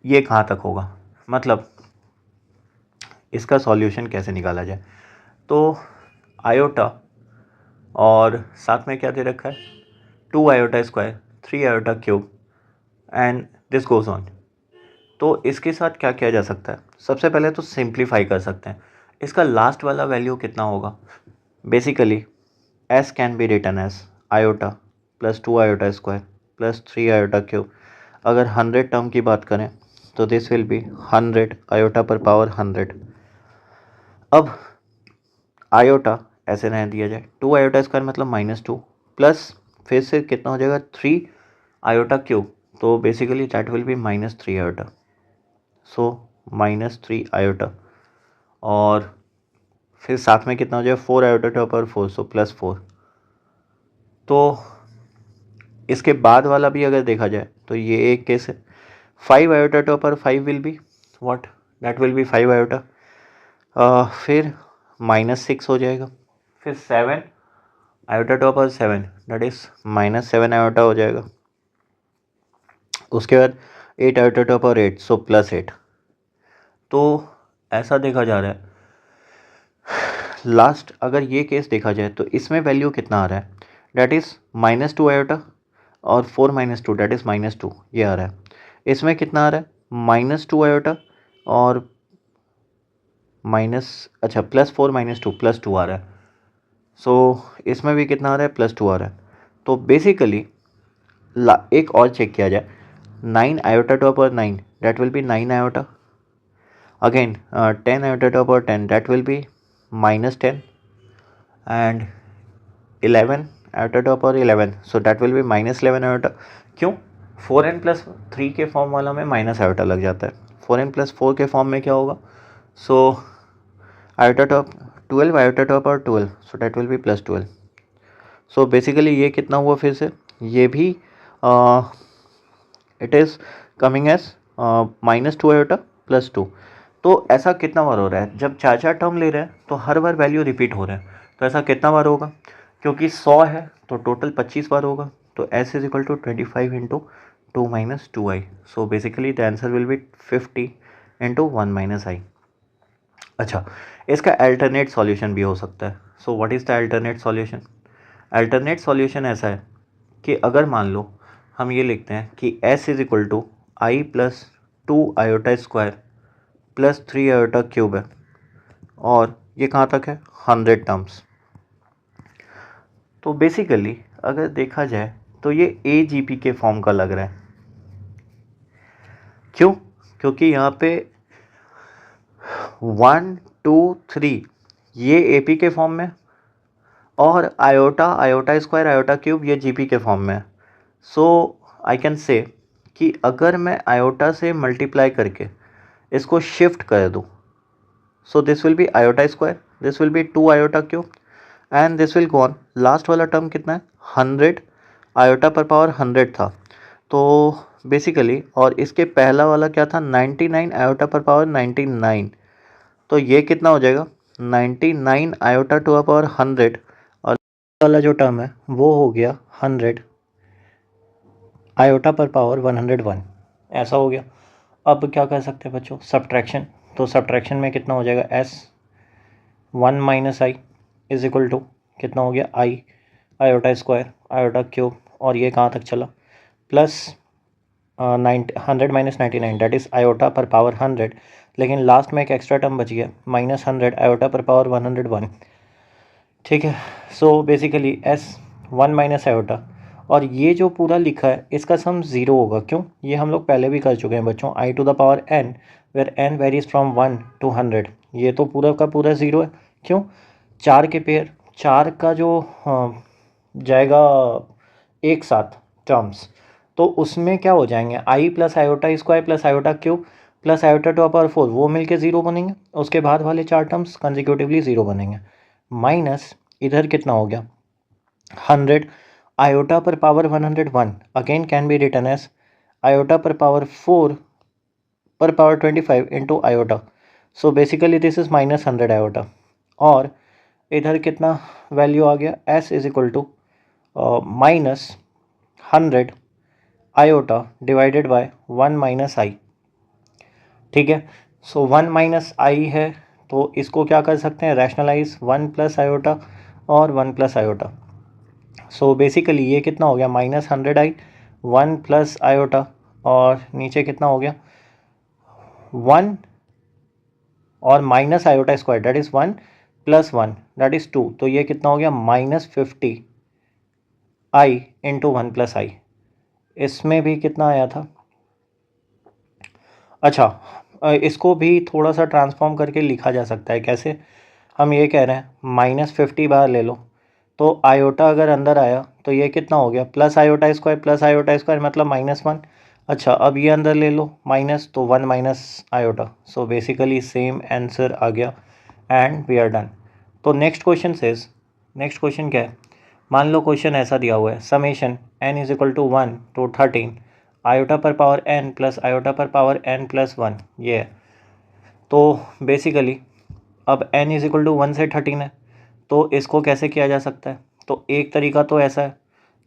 ये कहाँ तक होगा, मतलब इसका सॉल्यूशन कैसे निकाला जाए। तो आयोटा और साथ में क्या दे रखा है 2 iota square 3 iota cube and this goes on. तो इसके साथ क्या किया जा सकता है, सबसे पहले तो सिंप्लीफाई कर सकते हैं। इसका लास्ट वाला वैल्यू कितना होगा, basically s can be written as iota plus 2 iota square plus 3 iota cube. अगर 100 टर्म की बात करें तो दिस विल बी 100 आयोटा पर पावर 100। अब आयोटा ऐसे रहने दिया जाए, 2 आयोटा स्क्वायर मतलब -2 प्लस फिर से कितना हो जाएगा 3 आयोटा क्यूब, तो basically that will be -3 iota, so -3 iota, और फिर साथ में कितना हो जाएगा 4 आयोटा टू पावर 4, सो +4। तो इसके बाद वाला भी अगर देखा जाए तो ये एक केस है, 5 iota to power 5 will be what, that will be 5 iota, फिर -6 हो जाएगा, फिर 7 iota to power 7 that is -7 iota हो जाएगा, उसके बाद 8 आयोटा टू पावर 8, सो +8। तो ऐसा देखा जा रहा है लास्ट अगर ये केस देखा जाए तो इसमें वैल्यू कितना आ रहा है, डैट इज़ -2 आयोटा और 4 - 2 डैट इज़ -2, ये आ रहा है। इसमें कितना आ रहा है -2 आयोटा और +4 - 2 +2 आ रहा है, सो इसमें भी कितना आ रहा है +2 आ रहा है। तो बेसिकली एक और चेक किया जाए, 9 iota to power 9 that will be 9 iota, again 10 iota to power 10 that will be -10 and 11 iota to power 11, so that will be -11 iota. क्यों, 4n+3 के फॉर्म वाला में माइनस आयोटा लग जाता है, 4n+4 के फॉर्म में क्या होगा, so iota to 12 iota to power 12, so that will be +12। So basically ये कितना हुआ, फिर से ये भी it is coming as -2 iota +2। तो ऐसा कितना बार हो रहा है, जब 4 टर्म ले रहे हैं तो हर बार वैल्यू रिपीट हो रहा है, तो ऐसा कितना बार होगा, क्योंकि 100 है तो टोटल 25 बार होगा, तो s is equal to 25 into 2 - 2i, so basically the answer will be 50 into 1 - i। अच्छा, इसका अल्टरनेट सॉल्यूशन भी हो सकता है, so what is the alternate solution. Alternate solution ऐसा है कि अगर मान लो हम ये लिखते हैं कि s is equal to i plus 2 iota square plus 3 iota cube है, और ये कहाँ तक है 100 टर्म्स। तो बेसिकली अगर देखा जाए तो ये AGP के फॉर्म का लग रहा है, क्यों, क्योंकि यहाँ पे 1 2 3 ये AP के फॉर्म में, और iota iota square iota cube ये GP के फॉर्म में है। सो आई कैन से कि अगर मैं आयोटा से मल्टीप्लाई करके इसको शिफ्ट कर दूँ, सो this will be iota square, this will B 2 iota cube and this will go on. Last वाला टर्म कितना है 100 आयोटा पर पावर 100 था, तो बेसिकली, और इसके पहला वाला क्या था 99 आयोटा पर पावर 99, तो ये कितना हो जाएगा 99 आयोटा टू पावर 100, और वाला जो टर्म है वो हो गया 100 आयोटा पर पावर 101, ऐसा हो गया। अब क्या कर सकते हैं बच्चों, सब्ट्रैक्शन, तो सब्ट्रैक्शन में कितना हो जाएगा s 1 - i is equal to कितना हो गया i iota square iota cube, और ये कहाँ तक चला प्लस 100 - 99 दैट इज़ आयोटा पर पावर 100, लेकिन लास्ट में एक एक्स्ट्रा टर्म बच गया -100 आयोटा पर पावर 101, ठीक है। सो बेसिकली s 1 - आयोटा, और ये जो पूरा लिखा है इसका सम 0 होगा, क्यों, ये हम लोग पहले भी कर चुके हैं बच्चों, i to the power n where n varies from 1 to 100, ये तो पूरा का पूरा 0 है, क्यों, 4 के पेयर, 4 का जो जाएगा एक साथ टर्म्स, तो उसमें क्या हो जाएंगे i plus iota square plus iota cube plus iota to power 4, वो मिलके 0 बनेंगे, उसके बाद वाले 4 टर्म्स कंजिक्यूटिवली 0 बनेंगे, माइनस इधर कितना हो गया 100, iota per power 101 again can be written as iota per power 4 per power 25 into iota. So basically this is minus 100 iota. और इधर कितना वैल्यू आ गया, s is equal to minus 100 iota divided by 1 minus i. ठीक है, सो 1 minus आई है तो इसको क्या कर सकते हैं, रैशनलाइज 1 प्लस आयोटा और 1 प्लस आयोटा. सो बेसिकली ये कितना हो गया, माइनस 100 आई 1 प्लस आयोटा और नीचे कितना हो गया 1 और minus iota square that is 1 plus 1 that is 2. तो ये कितना हो गया माइनस 50 आई इंटू 1 प्लस आई. इसमें भी कितना आया था, अच्छा इसको भी थोड़ा सा ट्रांसफॉर्म करके लिखा जा सकता है. कैसे, हम ये कह रहे हैं माइनस 50 बाहर ले लो तो आयोटा अगर अंदर आया तो ये कितना हो गया प्लस आयोटा स्क्वायर मतलब -1. अच्छा अब ये अंदर ले लो माइनस तो 1 minus iota. So basically same answer आ गया एंड वी आर डन. तो नेक्स्ट क्वेश्चन क्या है, मान लो क्वेश्चन ऐसा दिया हुआ है summation n is equal to 1 to 13 iota पर पावर n प्लस आयोटा पर पावर n प्लस 1. ये है तो बेसिकली अब n इज इक्वल टू 1 से 13 है तो इसको कैसे किया जा सकता है. तो एक तरीका तो ऐसा है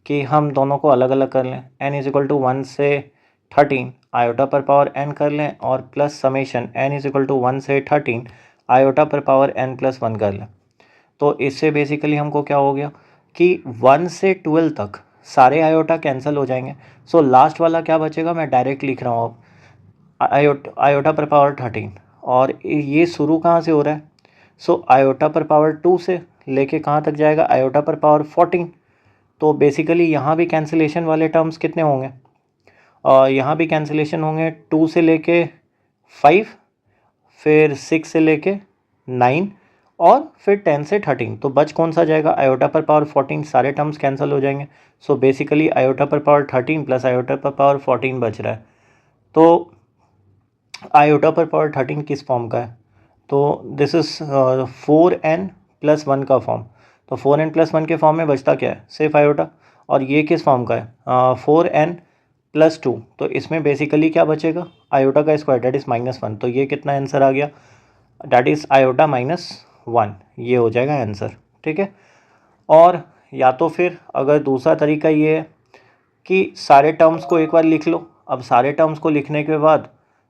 कि हम दोनों को अलग अलग कर लें, n इज इक्वल टू 1 से 13 आयोटा पर पावर n कर लें और plus summation n is equal to 1 से 13 आयोटा पर पावर n प्लस 1 कर लें. तो इससे बेसिकली हमको क्या हो गया कि 1 से 12 तक सारे आयोटा कैंसिल हो जाएंगे. सो लास्ट वाला क्या बचेगा, मैं डायरेक्ट लिख रहा हूँ अब आयोटा पर पावर 13 और ये शुरू कहाँ से हो रहा है. सो आयोटा पर पावर 2 से लेके कहाँ तक जाएगा, आयोटा पर पावर 14. तो बेसिकली यहाँ भी कैंसिलेशन वाले टर्म्स कितने होंगे, और यहाँ भी कैंसिलेशन होंगे 2 से लेके 5, फिर 6 से लेके 9 और फिर 10 से 13. तो बच कौन सा जाएगा, आयोटा पर पावर 14. सारे टर्म्स कैंसिल हो जाएंगे. सो बेसिकली आयोटा पर पावर 13 प्लस आयोटा पर पावर 14 बच रहा है. तो आयोटा पर पावर 13 किस फॉर्म का है, तो दिस इज़ 4n प्लस 1 का फॉर्म. तो 4n प्लस 1 के फॉर्म में बचता क्या है, सिर्फ आयोटा. और ये किस फॉर्म का है, 4n प्लस 2. तो इसमें बेसिकली क्या बचेगा, आयोटा का स्क्वायर दैट इज़ -1. तो ये कितना आंसर आ गया, दैट इज़ आयोटा -1. ये हो जाएगा आंसर. ठीक है, और या तो फिर अगर दूसरा तरीका ये है कि सारे टर्म्स को एक बार लिख लो. अब सारे टर्म्स को लिखने के बाद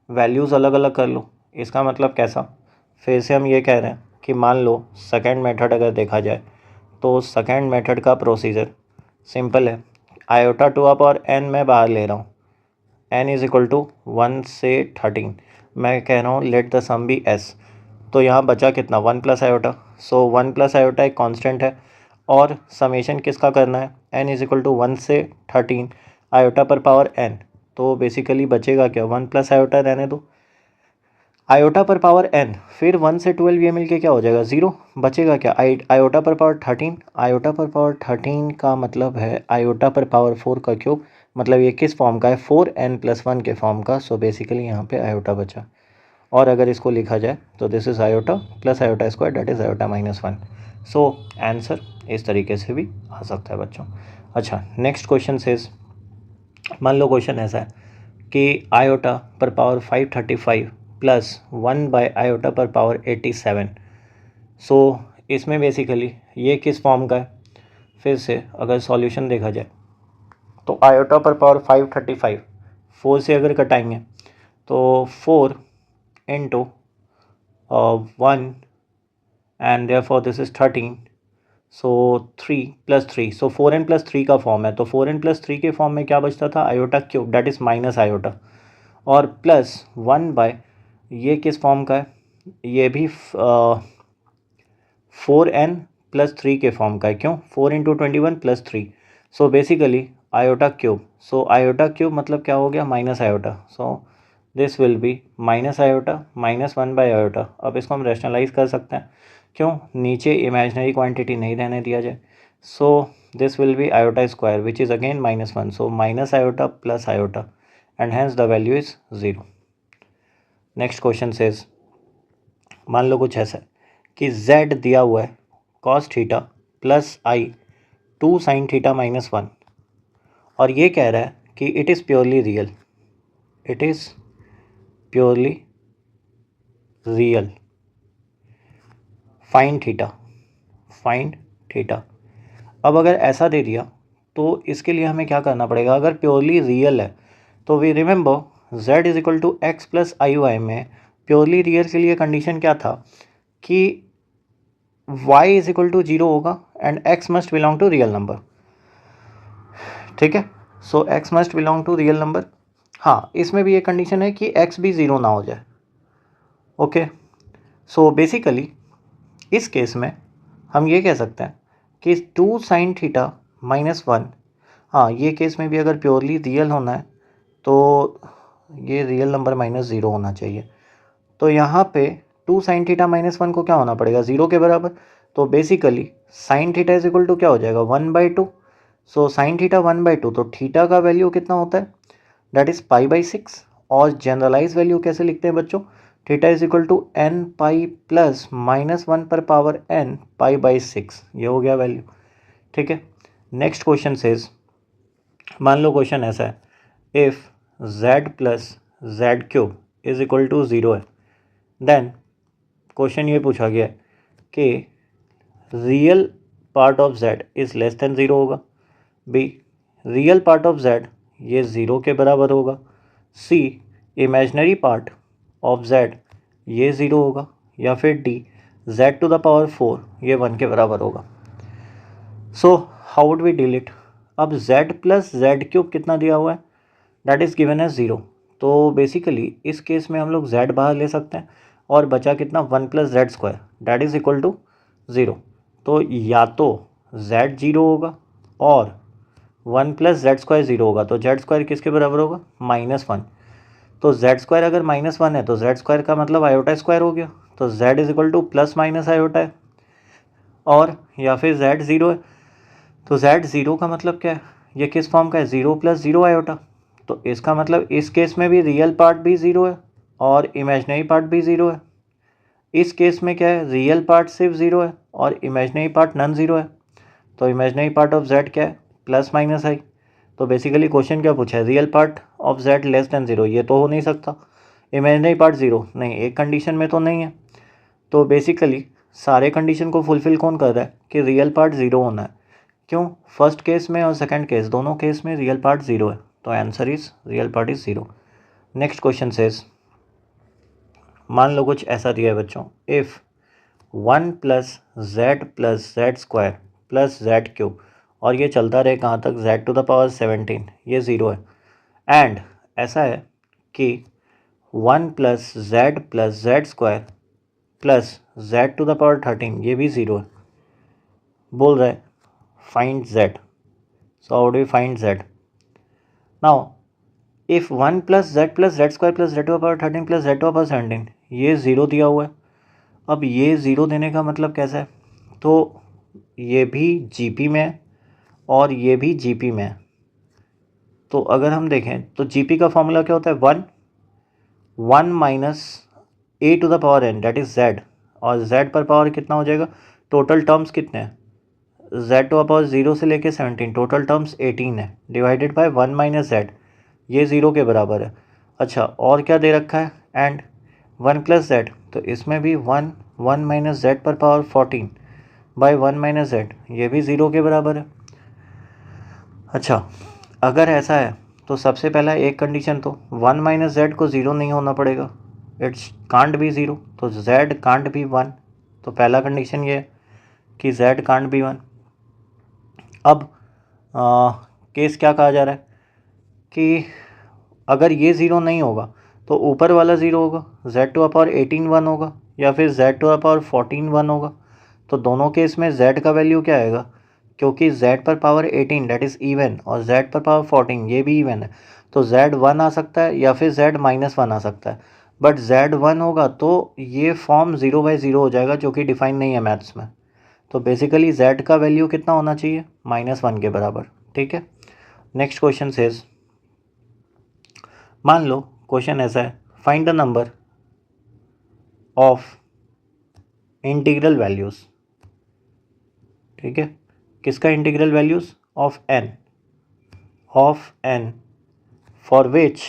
वैल्यूज़ अलग अलग कर लो. इसका मतलब कैसा, फिर से हम ये कह रहे हैं कि मान लो सेकेंड मेथड अगर देखा जाए तो सेकेंड मेथड का प्रोसीजर सिंपल है. आयोटा टू अप और n मैं बाहर ले रहा हूँ, n इज़ इक्वल टू 1 से 13. मैं कह रहा हूँ let the sum be s. तो यहाँ बचा कितना 1 plus iota. So 1 plus iota एक कांस्टेंट है और समेशन किसका करना है, n इज़ इक्वल टू 1 से 13 आयोटा पर पावर n. तो बेसिकली बचेगा क्या, 1 प्लस आयोटा रहने दो, आयोटा पर पावर n फिर 1 से 12 ये मिलके क्या हो जाएगा 0. बचेगा क्या, आयोटा पर पावर 13. आयोटा पर पावर 13 का मतलब है आयोटा पर पावर 4 का क्यूब. मतलब ये किस फॉर्म का है, 4n प्लस 1 के फॉर्म का. सो बेसिकली यहाँ पे आयोटा बचा. और अगर इसको लिखा जाए तो this is iota plus iota square that is iota -1. So answer इस तरीके से भी आ सकता है बच्चों. अच्छा नेक्स्ट क्वेश्चन सेज, मान लो क्वेश्चन ऐसा है कि आयोटा पर पावर 535 प्लस 1 बाय आयोटा पर पावर 87. सो इसमें बेसिकली ये किस फॉर्म का है, फिर से अगर सॉल्यूशन देखा जाए तो आयोटा पर पावर 535 4 से अगर कटाएंगे तो 4 into 1 and therefore this is 13. So 3 plus 3, so 4n plus 3 का फॉर्म है. तो 4n प्लस 3 के फॉर्म में क्या बचता था, iota cube that is minus iota और प्लस 1 बाय ये किस फॉर्म का है, ये भी 4n प्लस 3 के फॉर्म का है. क्यों, 4 into 21 plus 3. So basically iota cube. So iota cube मतलब क्या हो गया, minus iota. So this will be minus iota -1 by iota. अब इसको हम रैशनलाइज कर सकते हैं, क्यों, नीचे इमेजनरी क्वांटिटी नहीं रहने दिया जाए. So this will be iota square which is again -1. So minus iota plus iota and hence the value is 0. Next question says, मान लो कुछ ऐसा है कि z दिया हुआ है cos थीटा प्लस आई 2 sin थीटा माइनस 1 और ये कह रहा है कि it is purely real, it is purely real, find theta. अब अगर ऐसा दे दिया तो इसके लिए हमें क्या करना पड़ेगा? अगर प्योरली रियल है तो we remember z is equal to x plus i y में प्योरली रियल के लिए कंडीशन क्या था कि y इज इक्वल टू 0 होगा and x must belong to real number. ठीक है, so x must belong to real number. हाँ, इसमें भी एक कंडीशन है कि x भी 0 ना हो जाए। ओके, सो बेसिकली इस केस में हम ये कह सकते हैं कि 2 साइन थीटा माइनस 1, हाँ ये केस में भी अगर प्योरली रियल होना है तो ये रियल नंबर माइनस 0 होना चाहिए। तो यहाँ पे 2 साइन थीटा माइनस 1 को क्या होना पड़ेगा? 0 के बराबर। तो basically sine theta is equal to क्या हो जाएगा? 1/2। सो साइन थीटा 1/2, तो थीटा का वैल्यू कितना होता है? That is π/6। और जनरलाइज वैल्यू कैसे लिखते हैं बच्चों? Theta is equal to n pi plus -1 पर पावर n π/6, ये हो गया वैल्यू। ठीक है, नेक्स्ट क्वेश्चन सेज, मान लो क्वेश्चन ऐसा है, if z plus z cube is equal to 0 है, देन क्वेश्चन ये पूछा गया है कि real part of z is less than 0 होगा, b real part of z ये 0 के बराबर होगा, c imaginary part of z ये 0 होगा, या फिर d z to the power 4 ये 1 के बराबर होगा। So how would we deal it? अब z प्लस जेड क्यूब कितना दिया हुआ है? That is given as 0। तो बेसिकली इस केस में हम लोग z बाहर ले सकते हैं और बचा कितना? 1 plus z square that is equal to 0। तो या तो z 0 होगा और 1 प्लस जेड स्क्वायर 0 होगा, तो जेड स्क्वायर किसके बराबर होगा? -1। तो जेड स्क्वायर अगर -1 है तो जेड स्क्वायर का मतलब आयोटा स्क्वायर हो गया, तो z is equal to plus minus iota है। और या फिर z 0 है तो z 0 का मतलब क्या है? ये किस फॉर्म का है? 0 प्लस 0 आयोटा। तो इसका मतलब इस केस में भी रियल पार्ट भी 0 है और इमेजनरी पार्ट भी 0 है। इस केस में क्या है? रियल पार्ट सिर्फ 0 है और इमेजनरी पार्ट नॉन 0 है। तो इमेजनरी पार्ट ऑफ z क्या है? प्लस माइनस आई। तो बेसिकली क्वेश्चन क्या पूछा है? Real part of z less than 0, ये तो हो नहीं सकता। इमेजनरी पार्ट 0 नहीं, एक कंडीशन में तो नहीं है। तो बेसिकली सारे कंडीशन को फुलफिल कौन कर रहा है कि रियल पार्ट 0 होना है? क्यों? फर्स्ट केस में और सेकंड केस दोनों केस में रियल पार्ट 0 है, तो answer is real part is 0। Next question says, मान लो कुछ ऐसा दिया है बच्चों, if 1 plus z square plus z cube, और ये चलता रहे कहाँ तक? z टू द पावर 17, ये 0 है। एंड ऐसा है कि 1 plus z square plus z to the power 13, ये भी 0 है। बोल रहा है find z। So how do we find z? Now if 1 plus z square plus z to the power 13 plus z to the power 17, ये 0 दिया हुआ है। अब ये 0 देने का मतलब कैसा है? तो ये भी जीपी में है और ये भी जीपी में है। तो अगर हम देखें तो जीपी का फॉर्मूला क्या होता है? 1 minus a to the power n that is z, और z पर पावर कितना हो जाएगा? टोटल टर्म्स कितने हैं? z टू द पावर 0 से लेके 17, टोटल टर्म्स 18 है, डिवाइडेड बाय 1 माइनस जेड, ये 0 के बराबर है। अच्छा, और क्या दे रखा है? एंड 1 प्लस जेड, तो इसमें भी 1 माइनस जेड पर पावर 14 बाय 1 माइनस जेड, ये भी 0 के बराबर है। अच्छा, अगर ऐसा है तो सबसे पहला एक कंडीशन तो 1 माइनस जेड को 0 नहीं होना पड़ेगा, इट्स कांट बी 0, तो z कांट बी 1। तो पहला कंडीशन ये है कि z कांट बी 1। अब केस क्या कहा जा रहा है कि अगर ये 0 नहीं होगा तो ऊपर वाला 0 होगा, z टू द पावर 18 1 होगा, या फिर z टू द पावर 14 1 होगा। तो दोनों केस में z का वैल्यू क्या आएगा? क्योंकि z पर पावर 18 दैट इज़ इवन और z पर पावर 14 ये भी इवन है, तो z 1 आ सकता है या फिर z -1 आ सकता है। बट z 1 होगा तो ये फॉर्म 0/0 हो जाएगा, जो कि डिफाइन नहीं है मैथ्स में। तो बेसिकली z का वैल्यू कितना होना चाहिए? -1 के बराबर। ठीक है, नेक्स्ट क्वेश्चन सेज, मान लो क्वेश्चन ऐसा है, find the number of integral values. ठीक है, किसका integral values of n for which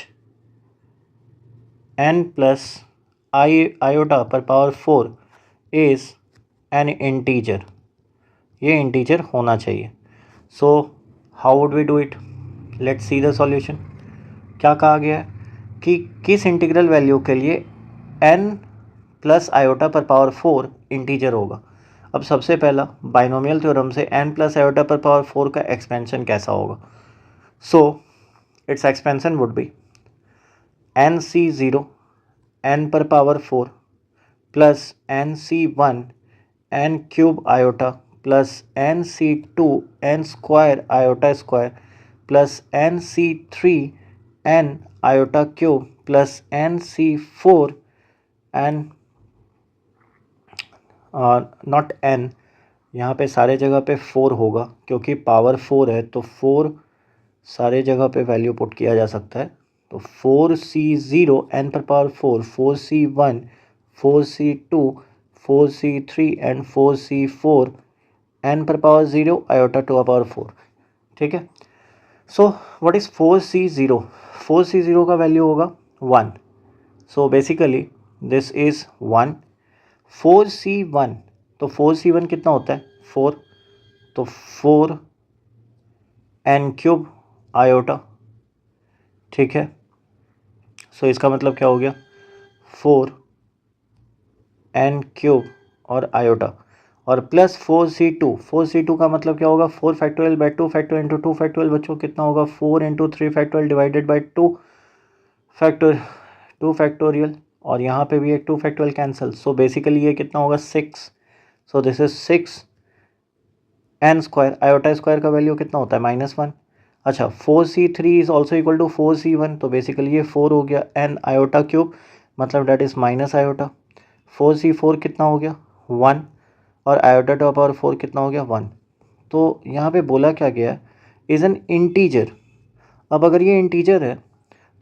n plus iota पर पावर 4 इज एन इंटीजर, ये इंटीजर होना चाहिए। So how would we do it, let's see the solution. क्या कहा गया है कि किस इंटीग्रल वैल्यू के लिए n प्लस आयोटा पर पावर 4 इंटीजर होगा। अब सबसे पहला बाइनोमियल थ्योरम से n प्लस आयोटा पर पावर 4 का एक्सपेंशन कैसा होगा। So it's expansion would be nc0 n पर power 4 plus nc1 n cube iota plus nc2 n square iota square plus nc3 n iota cube plus nc4 n not n, यहाँ पे सारे जगह पे 4 होगा क्योंकि पावर 4 है, तो 4 सारे जगह पे वैल्यू पुट किया जा सकता है। तो 4c0 n पर power 4, 4c1, 4c2, 4c3 and 4c4 n पर पावर 0 आयोटा टू पावर 4। ठीक है। So what is 4c0, 4c0 का वैल्यू होगा 1। So basically this is 1। 4c1, तो 4c1 कितना होता है 4, तो 4 n क्यूब आयोटा। ठीक है। सो इसका मतलब क्या हो गया 4 n क्यूब और आयोटा और प्लस 4c2, 4c2 का मतलब क्या होगा 4 factorial by 2 factorial into 2 factorial. बच्चों कितना होगा 4 into 3 factorial divided by 2 factorial और यहाँ पे भी एक 2 फैक्टोरियल कैंसिल। सो बेसिकली ये कितना होगा 6। सो this is 6 n square, iota square का वैल्यू कितना होता है -1। अच्छा 4c3 is also equal to 4c1, तो बेसिकली ये 4 हो गया n आयोटा क्यूब, मतलब that is minus iota. 4c4 कितना हो गया 1 और आयोटा टू पावर 4 कितना हो गया 1। तो यहाँ पे बोला क्या गया है इज़ एन इंटीजर। अब अगर ये इंटीजर है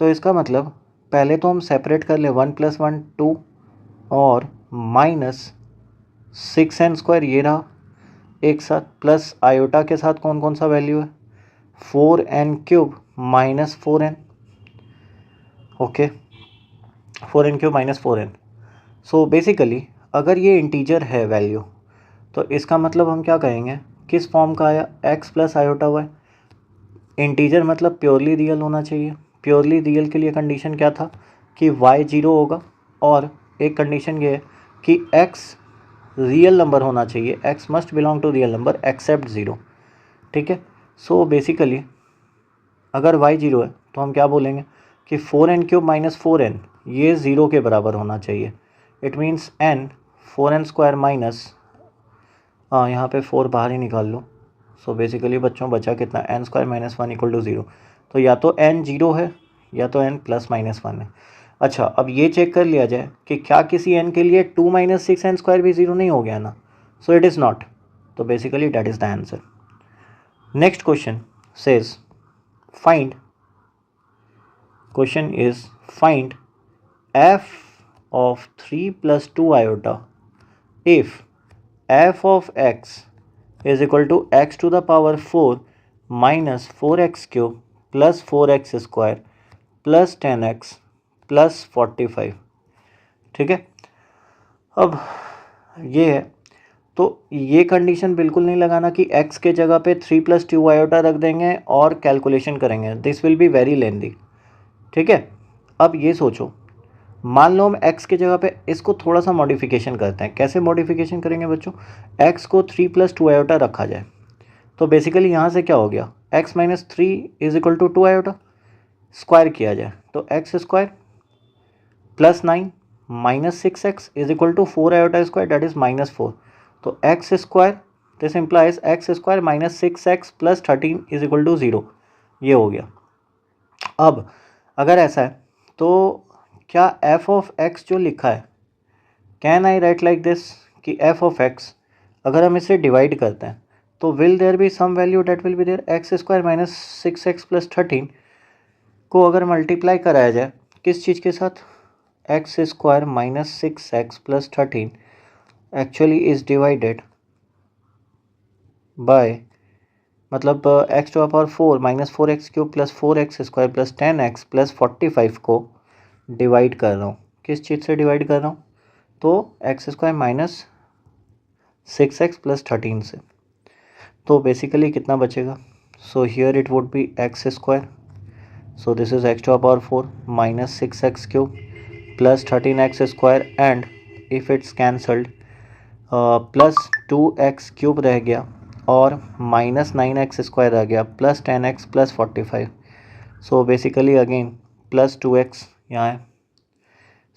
तो इसका मतलब पहले तो हम सेपरेट कर ले 1 + 1 2 और -6n स्क्वायर ये रहा एक साथ, प्लस आयोटा के साथ कौन कौन सा वैल्यू है 4n cube -4n। Okay 4n cube -4n। So basically अगर ये इंटीजर है वैल्यू तो इसका मतलब हम क्या कहेंगे किस फॉर्म का आया x plus iota y। Integer मतलब प्योरली रियल होना चाहिए। प्योरली रियल के लिए कंडीशन क्या था कि y 0 होगा और एक कंडीशन ये है कि x रियल नंबर होना चाहिए, x must belong to real number except 0। ठीक है। सो बेसिकली अगर y 0 है तो हम क्या बोलेंगे कि 4n क्यूब -4n ये 0 के बराबर होना चाहिए। It means n 4n square minus, यहाँ पे 4 बाहर ही निकाल लो। सो बेसिकली बच्चों बचा कितना n स्क्वायर -1 इक्वल टू 0। तो या तो n 0 है या तो n +-1 है। अच्छा अब ये चेक कर लिया जाए कि क्या किसी n के लिए 2 - 6n स्क्वायर भी 0 नहीं हो गया ना। सो इट इज़ नॉट, तो basically that is the answer. Next question says find, question is find f of 3 + 2 iota if f of x is equal to x to the power 4 minus 4x cube plus 4x square plus 10x plus 45। ठीक है। अब ये है तो ये condition बिल्कुल नहीं लगाना कि x के जगह पे 3 + 2 आयोटा रख देंगे और कैलकुलेशन करेंगे, this will be very lengthy. ठीक है। अब ये सोचो मान लो हम x के जगह पे इसको थोड़ा सा मॉडिफिकेशन करते हैं। कैसे मॉडिफिकेशन करेंगे बच्चों, x को 3 + 2 आयोटा रखा जाए तो बेसिकली यहाँ से क्या हो गया x - 3 is equal to 2 iota, square किया जाए तो x square +9 -6x is equal to 4 iota square that is -4। तो x square this implies x square -6x + 13 is equal to 0, ये हो गया। अब अगर ऐसा है तो क्या f ऑफ x जो लिखा है can I write like this कि f ऑफ x अगर हम इसे डिवाइड करते हैं तो will there be some value that will be there x square -6x + 13 को अगर मल्टीप्लाई कराया जाए किस चीज़ के साथ x square -6x + 13 actually is divided by मतलब x to the power 4 minus 4x³ plus 4x² plus 10x plus 45 को divide कर रहा हूँ। किस चीज़ से डिवाइड कर रहा हूँ? तो x² माइनस 6x प्लस 13 से। तो बेसिकली कितना बचेगा? So here it would be x², so this is x to the power 4 minus 6x³ plus 13x² and if it's cancelled plus 2x³ रह गया और माइनस 9x² रह गया plus 10x plus 45। So basically again plus 2x यहाँ है,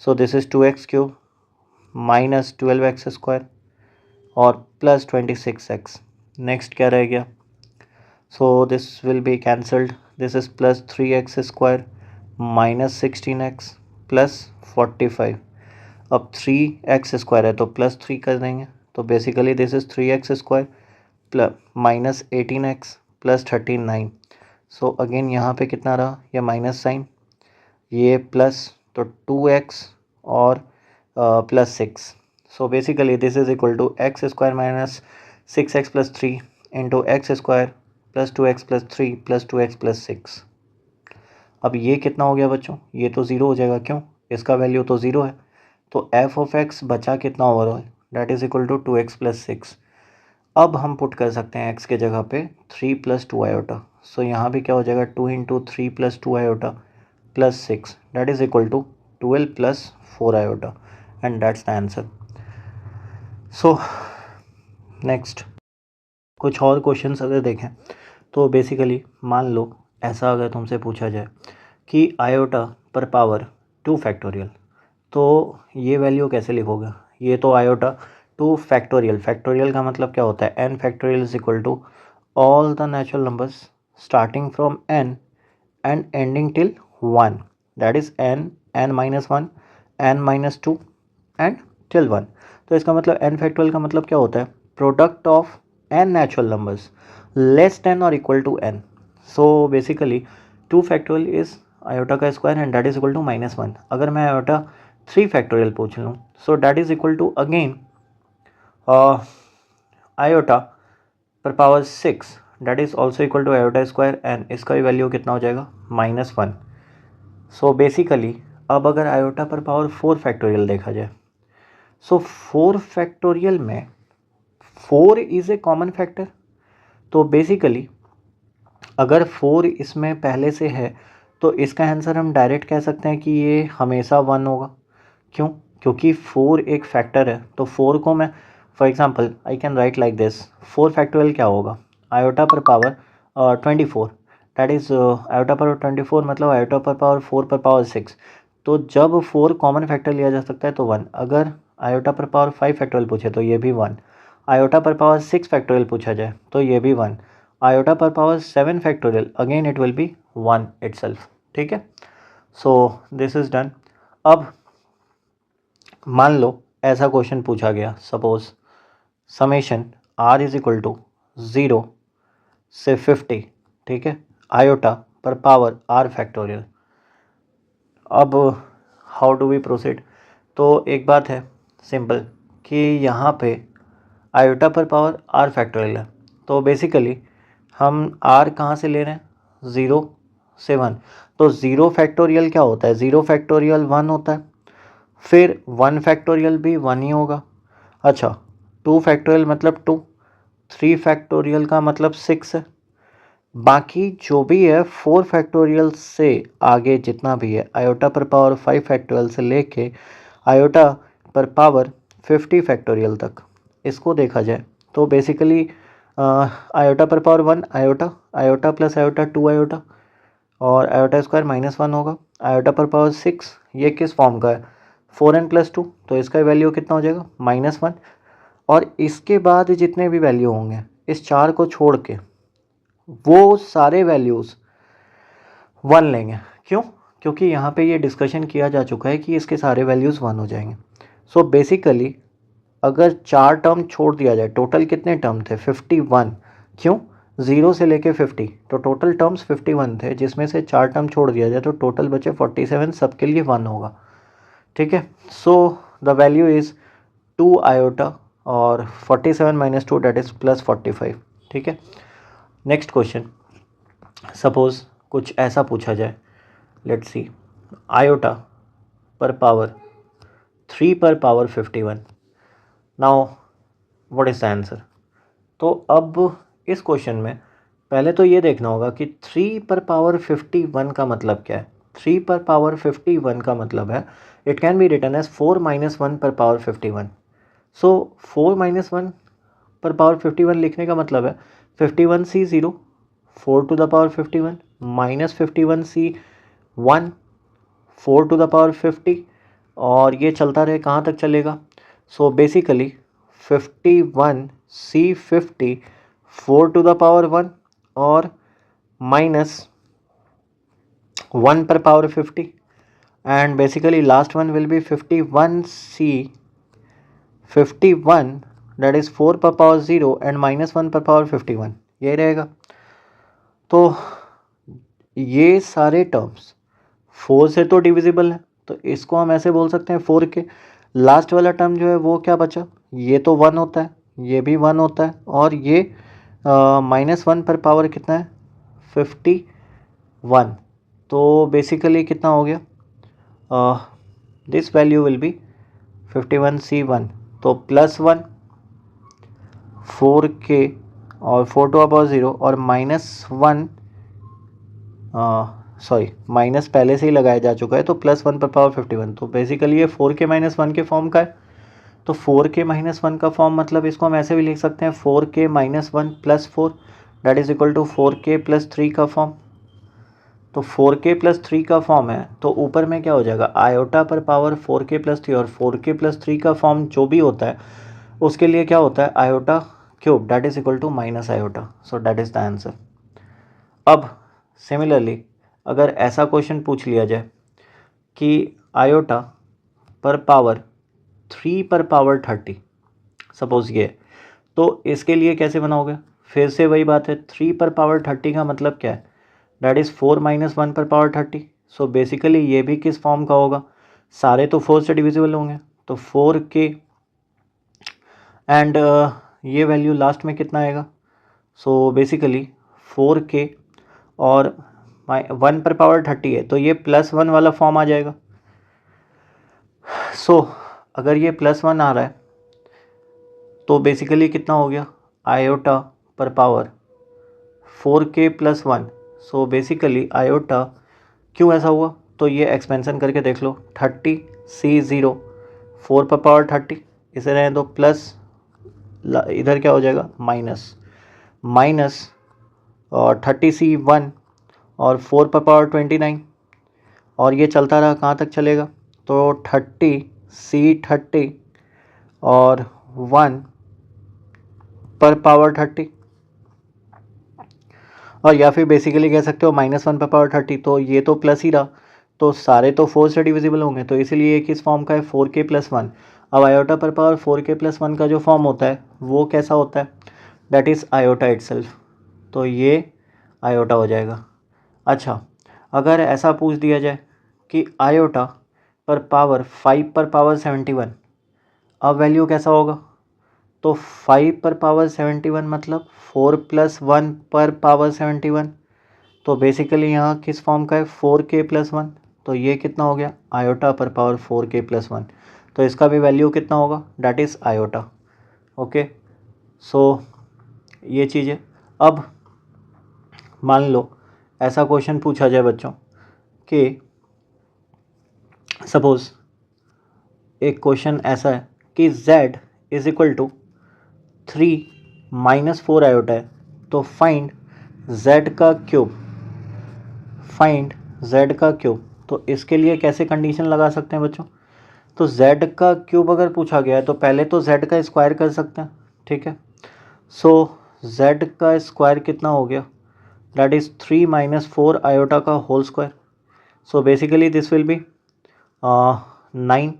so this is 2x³ minus 12x² और plus 26x। Next क्या रह गया? सो this will be cancelled, this is plus 3x² minus 16x plus 45। अब 3x² है तो प्लस 3 कर देंगे, तो basically this is 3x² plus minus 18x plus 39। So again यहाँ पे कितना रहा? ये माइनस साइन, ये प्लस, तो 2x और plus 6। So basically this is equal to x² minus 6x plus 3 into x² plus 2x plus 3 plus 2x plus 6। अब ये कितना हो गया बच्चों? ये तो ज़ीरो हो जाएगा, क्यों? इसका वैल्यू तो ज़ीरो है। तो f ऑफ x बचा कितना overall? That is equal to 2x plus 6। अब हम पुट कर सकते हैं x के जगह पे 3 प्लस 2 आयोटा। सो यहाँ भी क्या हो जाएगा? 2 into 3 plus 2 iota plus 6 that is equal to 12 plus 4 iota and that's the answer. So next कुछ और क्वेश्चंस अगर देखें तो बेसिकली मान लो ऐसा अगर तुमसे पूछा जाए कि आयोटा पर पावर 2 फैक्टोरियल, तो ये वैल्यू कैसे लिखोगे? ये तो आयोटा 2 फैक्टोरियल, फैक्टोरियल का मतलब क्या होता है? n factorial is equal to all the natural numbers starting from n and ending till 1, that is n minus 1 n minus 2 and till 1। तो इसका मतलब n फैक्टोरियल का मतलब क्या होता है? Product of n natural numbers less than और equal to n। So basically 2 factorial is iota का square and that is equal to -1। अगर मैं आयोटा 3 फैक्टोरियल पूछ लूँ, so that is equal to again iota पर power 6 that is also equal to iota square and इसका भी value कितना हो जाएगा? -1। सो बेसिकली अब अगर आयोटा पर पावर 4 फैक्टोरियल देखा जाए, सो 4 फैक्टोरियल में 4 इज़ ए कॉमन फैक्टर। तो बेसिकली अगर 4 इसमें पहले से है तो इसका आंसर हम डायरेक्ट कह सकते हैं कि ये हमेशा 1 होगा। क्यों? क्योंकि 4 एक फैक्टर है, तो 4 को मैं for example I can right like this, 4 factorial क्या होगा? आयोटा पर पावर 24 दैट इज़ आयोटा पर 24 मतलब आयोटा पर पावर 4 पर पावर 6। तो जब 4 कॉमन फैक्टर लिया जा सकता है तो 1। अगर आयोटा पर पावर 5 फैक्टोरियल पूछे तो ये भी 1। आयोटा पर पावर 6 फैक्टोरियल पूछा जाए तो ये भी 1। आयोटा पर power 7 factorial again it will be 1 itself. ठीक है, सो दिस इज़ डन। अब मान लो ऐसा क्वेश्चन पूछा गया, suppose summation r is equal to 0 से 50, ठीक है, आयोटा पर पावर r फैक्टोरियल। अब हाउ डू वी प्रोसीड? तो एक बात है सिंपल कि यहाँ पे आयोटा पर पावर r फैक्टोरियल है, तो बेसिकली हम r कहाँ से ले रहे हैं? 0 से 1। तो 0 फैक्टोरियल क्या होता है? 0 फैक्टोरियल 1 होता है, फिर 1 फैक्टोरियल भी 1 ही होगा। अच्छा, 2 फैक्टोरियल मतलब 2, 3 फैक्टोरियल का मतलब 6 है। बाकी जो भी है 4 फैक्टोरियल से आगे जितना भी है, आयोटा पर पावर 5 फैक्टोरियल से लेके आयोटा पर पावर 50 फैक्टोरियल तक, इसको देखा जाए तो बेसिकली आयोटा पर power 1 iota, iota plus iota 2 iota और आयोटा स्क्वायर -1 होगा। आयोटा पर पावर 6 ये किस फॉर्म का है? 4n प्लस 2, तो इसका वैल्यू कितना हो जाएगा? -1। और इसके बाद जितने भी वैल्यू होंगे इस 4 को छोड़ के वो सारे वैल्यूज़ 1 लेंगे। क्यों? क्योंकि यहाँ पे ये डिस्कशन किया जा चुका है कि इसके सारे वैल्यूज़ 1 हो जाएंगे। सो बेसिकली अगर 4 टर्म छोड़ दिया जाए, टोटल कितने टर्म थे? 51। क्यों? 0 से लेके 50, तो टोटल टर्म्स 51 थे, जिसमें से 4 टर्म छोड़ दिया जाए तो टोटल बचे 47, सबके लिए 1 होगा। ठीक है, so the value is 2 iota और 47 - 2 डेट इज़ +45। ठीक है, नेक्स्ट क्वेश्चन, सपोज कुछ ऐसा पूछा जाए, लेट्स सी आयोटा पर पावर 3 पर power 51, now what is the answer. तो अब इस क्वेश्चन में पहले तो ये देखना होगा कि 3 पर पावर 51 का मतलब क्या है। 3 पर पावर 51 का मतलब है it can be written as 4 minus 1 पर पावर 51। सो 4 माइनस 1 पर पावर 51 लिखने का मतलब है 51c 0, 4 to the power 51 minus 51c 1, 4 to the power 50, और ये चलता रहे कहाँ तक चलेगा। So basically 51c 50, 4 to the power 1 और माइनस 1 पर power 50, and basically last one will be 51c 51, that is 4 पर पावर 0 and माइनस 1 पर पावर 51, ये रहेगा। तो ये सारे टर्म्स 4 से तो डिविजिबल है, तो इसको हम ऐसे बोल सकते हैं 4 के। लास्ट वाला टर्म जो है वो क्या बचा, ये तो 1 होता है, ये भी 1 होता है, और ये माइनस 1 पर पावर कितना है 51, तो बेसिकली कितना हो गया, this value will be 51c1, तो +1 4k और 4 टू पावर 0 और -1, सॉरी माइनस पहले से ही लगाया जा चुका है, तो +1 पर पावर 51, तो बेसिकली ये 4k - 1 के फॉर्म का है। तो 4k - 1 का फॉर्म मतलब इसको हम ऐसे भी लिख सकते हैं 4k - 1 + 4 that is equal to 4k + 3 का फॉर्म। तो 4k + 3 का फॉर्म है, तो ऊपर में क्या हो जाएगा आयोटा पर पावर 4k + 3, और 4k + 3 का फॉर्म जो भी होता है उसके लिए क्या होता है iota cube that is equal to minus iota. So that is the answer. अब सिमिलरली अगर ऐसा क्वेश्चन पूछ लिया जाए कि आयोटा पर पावर 3 पर पावर 30, सपोज ये, तो इसके लिए कैसे बनाओगे, फिर से वही बात है 3 पर पावर 30 का मतलब क्या है, दैट इज़ 4 - 1 पर पावर 30। सो बेसिकली ये भी किस फॉर्म का होगा, सारे तो 4 से डिविजिबल होंगे, तो 4k एंड ये वैल्यू लास्ट में कितना आएगा, सो बेसिकली 4k और 1 पर पावर 30 है, तो ये +1 वाला फॉर्म आ जाएगा। सो अगर ये +1 आ रहा है तो बेसिकली कितना हो गया आयोटा पर power 4k + 1। So basically iota क्यों ऐसा हुआ, तो ये एक्सपेंशन करके देख लो 30c0 4 पर पावर 30, इसे रहें तो प्लस, इधर क्या हो जाएगा माइनस और 30c1 और 4 पर पावर 29, और ये चलता रहा कहाँ तक चलेगा, तो 30c30 और 1 पर पावर 30, और या फिर बेसिकली कह सकते हो -1 पर पावर 30, तो ये तो प्लस ही रहा, तो सारे तो 4 से डिविजिबल होंगे, तो इसीलिए ये किस फॉर्म का है 4k + 1। अब आयोटा पर पावर 4k + 1 का जो फॉर्म होता है वो कैसा होता है, दैट इज़ आयोटा इटसेल्फ, तो ये आयोटा हो जाएगा। अच्छा अगर ऐसा पूछ दिया जाए कि आयोटा पर पावर 5 पर पावर 71, अब वैल्यू कैसा होगा, तो 5 पर पावर 71 मतलब 4 + 1 पर पावर 71, तो बेसिकली यहाँ किस फॉर्म का है 4k + 1, तो ये कितना हो गया आयोटा पर पावर 4k + 1, तो इसका भी वैल्यू कितना होगा डैट इज़ आयोटा। ओके, सो ये चीज़ है। अब मान लो ऐसा क्वेश्चन पूछा जाए बच्चों कि सपोज एक क्वेश्चन ऐसा है कि z is equal to 3 - 4 iota है, तो फाइंड z का क्यूब, फाइंड z का क्यूब। तो इसके लिए कैसे कंडीशन लगा सकते हैं बच्चों, तो z का क्यूब अगर पूछा गया है तो पहले तो z का स्क्वायर कर सकते हैं, ठीक है। सो z का स्क्वायर कितना हो गया, दैट इज़ 3 - 4 आयोटा का whole square. So basically this will be 9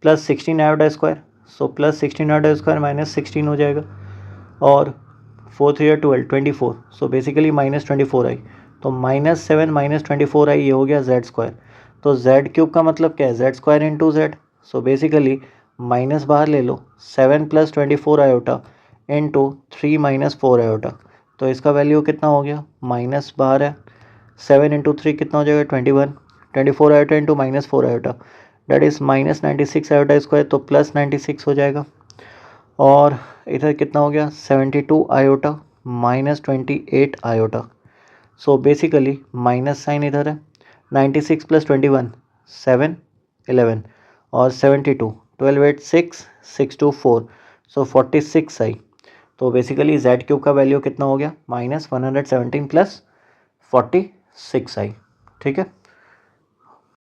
+ 16 iota square, सो +16 आयोटा स्क्वायर -16 हो जाएगा, और 4 3 12 24, सो बेसिकली -24 आई, तो -7 -24 आई, ये हो गया z स्क्वायर। तो z क्यूब का मतलब क्या है z स्क्वायर इंटू z, सो बेसिकली माइनस बाहर ले लो 7 + 24 आयोटा इंटू 3 - 4 आयोटा, तो इसका वैल्यू कितना हो गया, माइनस बाहर है, 7 इंटू 3 कितना हो जाएगा 21, 24 iota into -4 iota that is -96 iota square, तो +96 हो जाएगा। और इधर कितना हो गया 72 iota -28 iota. So basically minus sign इधर है, 96 + 21 7 11 और 72 12 8 6 6 2 4, सो 46 आई। तो बेसिकली जेड क्यूब का वैल्यू कितना हो गया, -117 + 46 आई। ठीक है।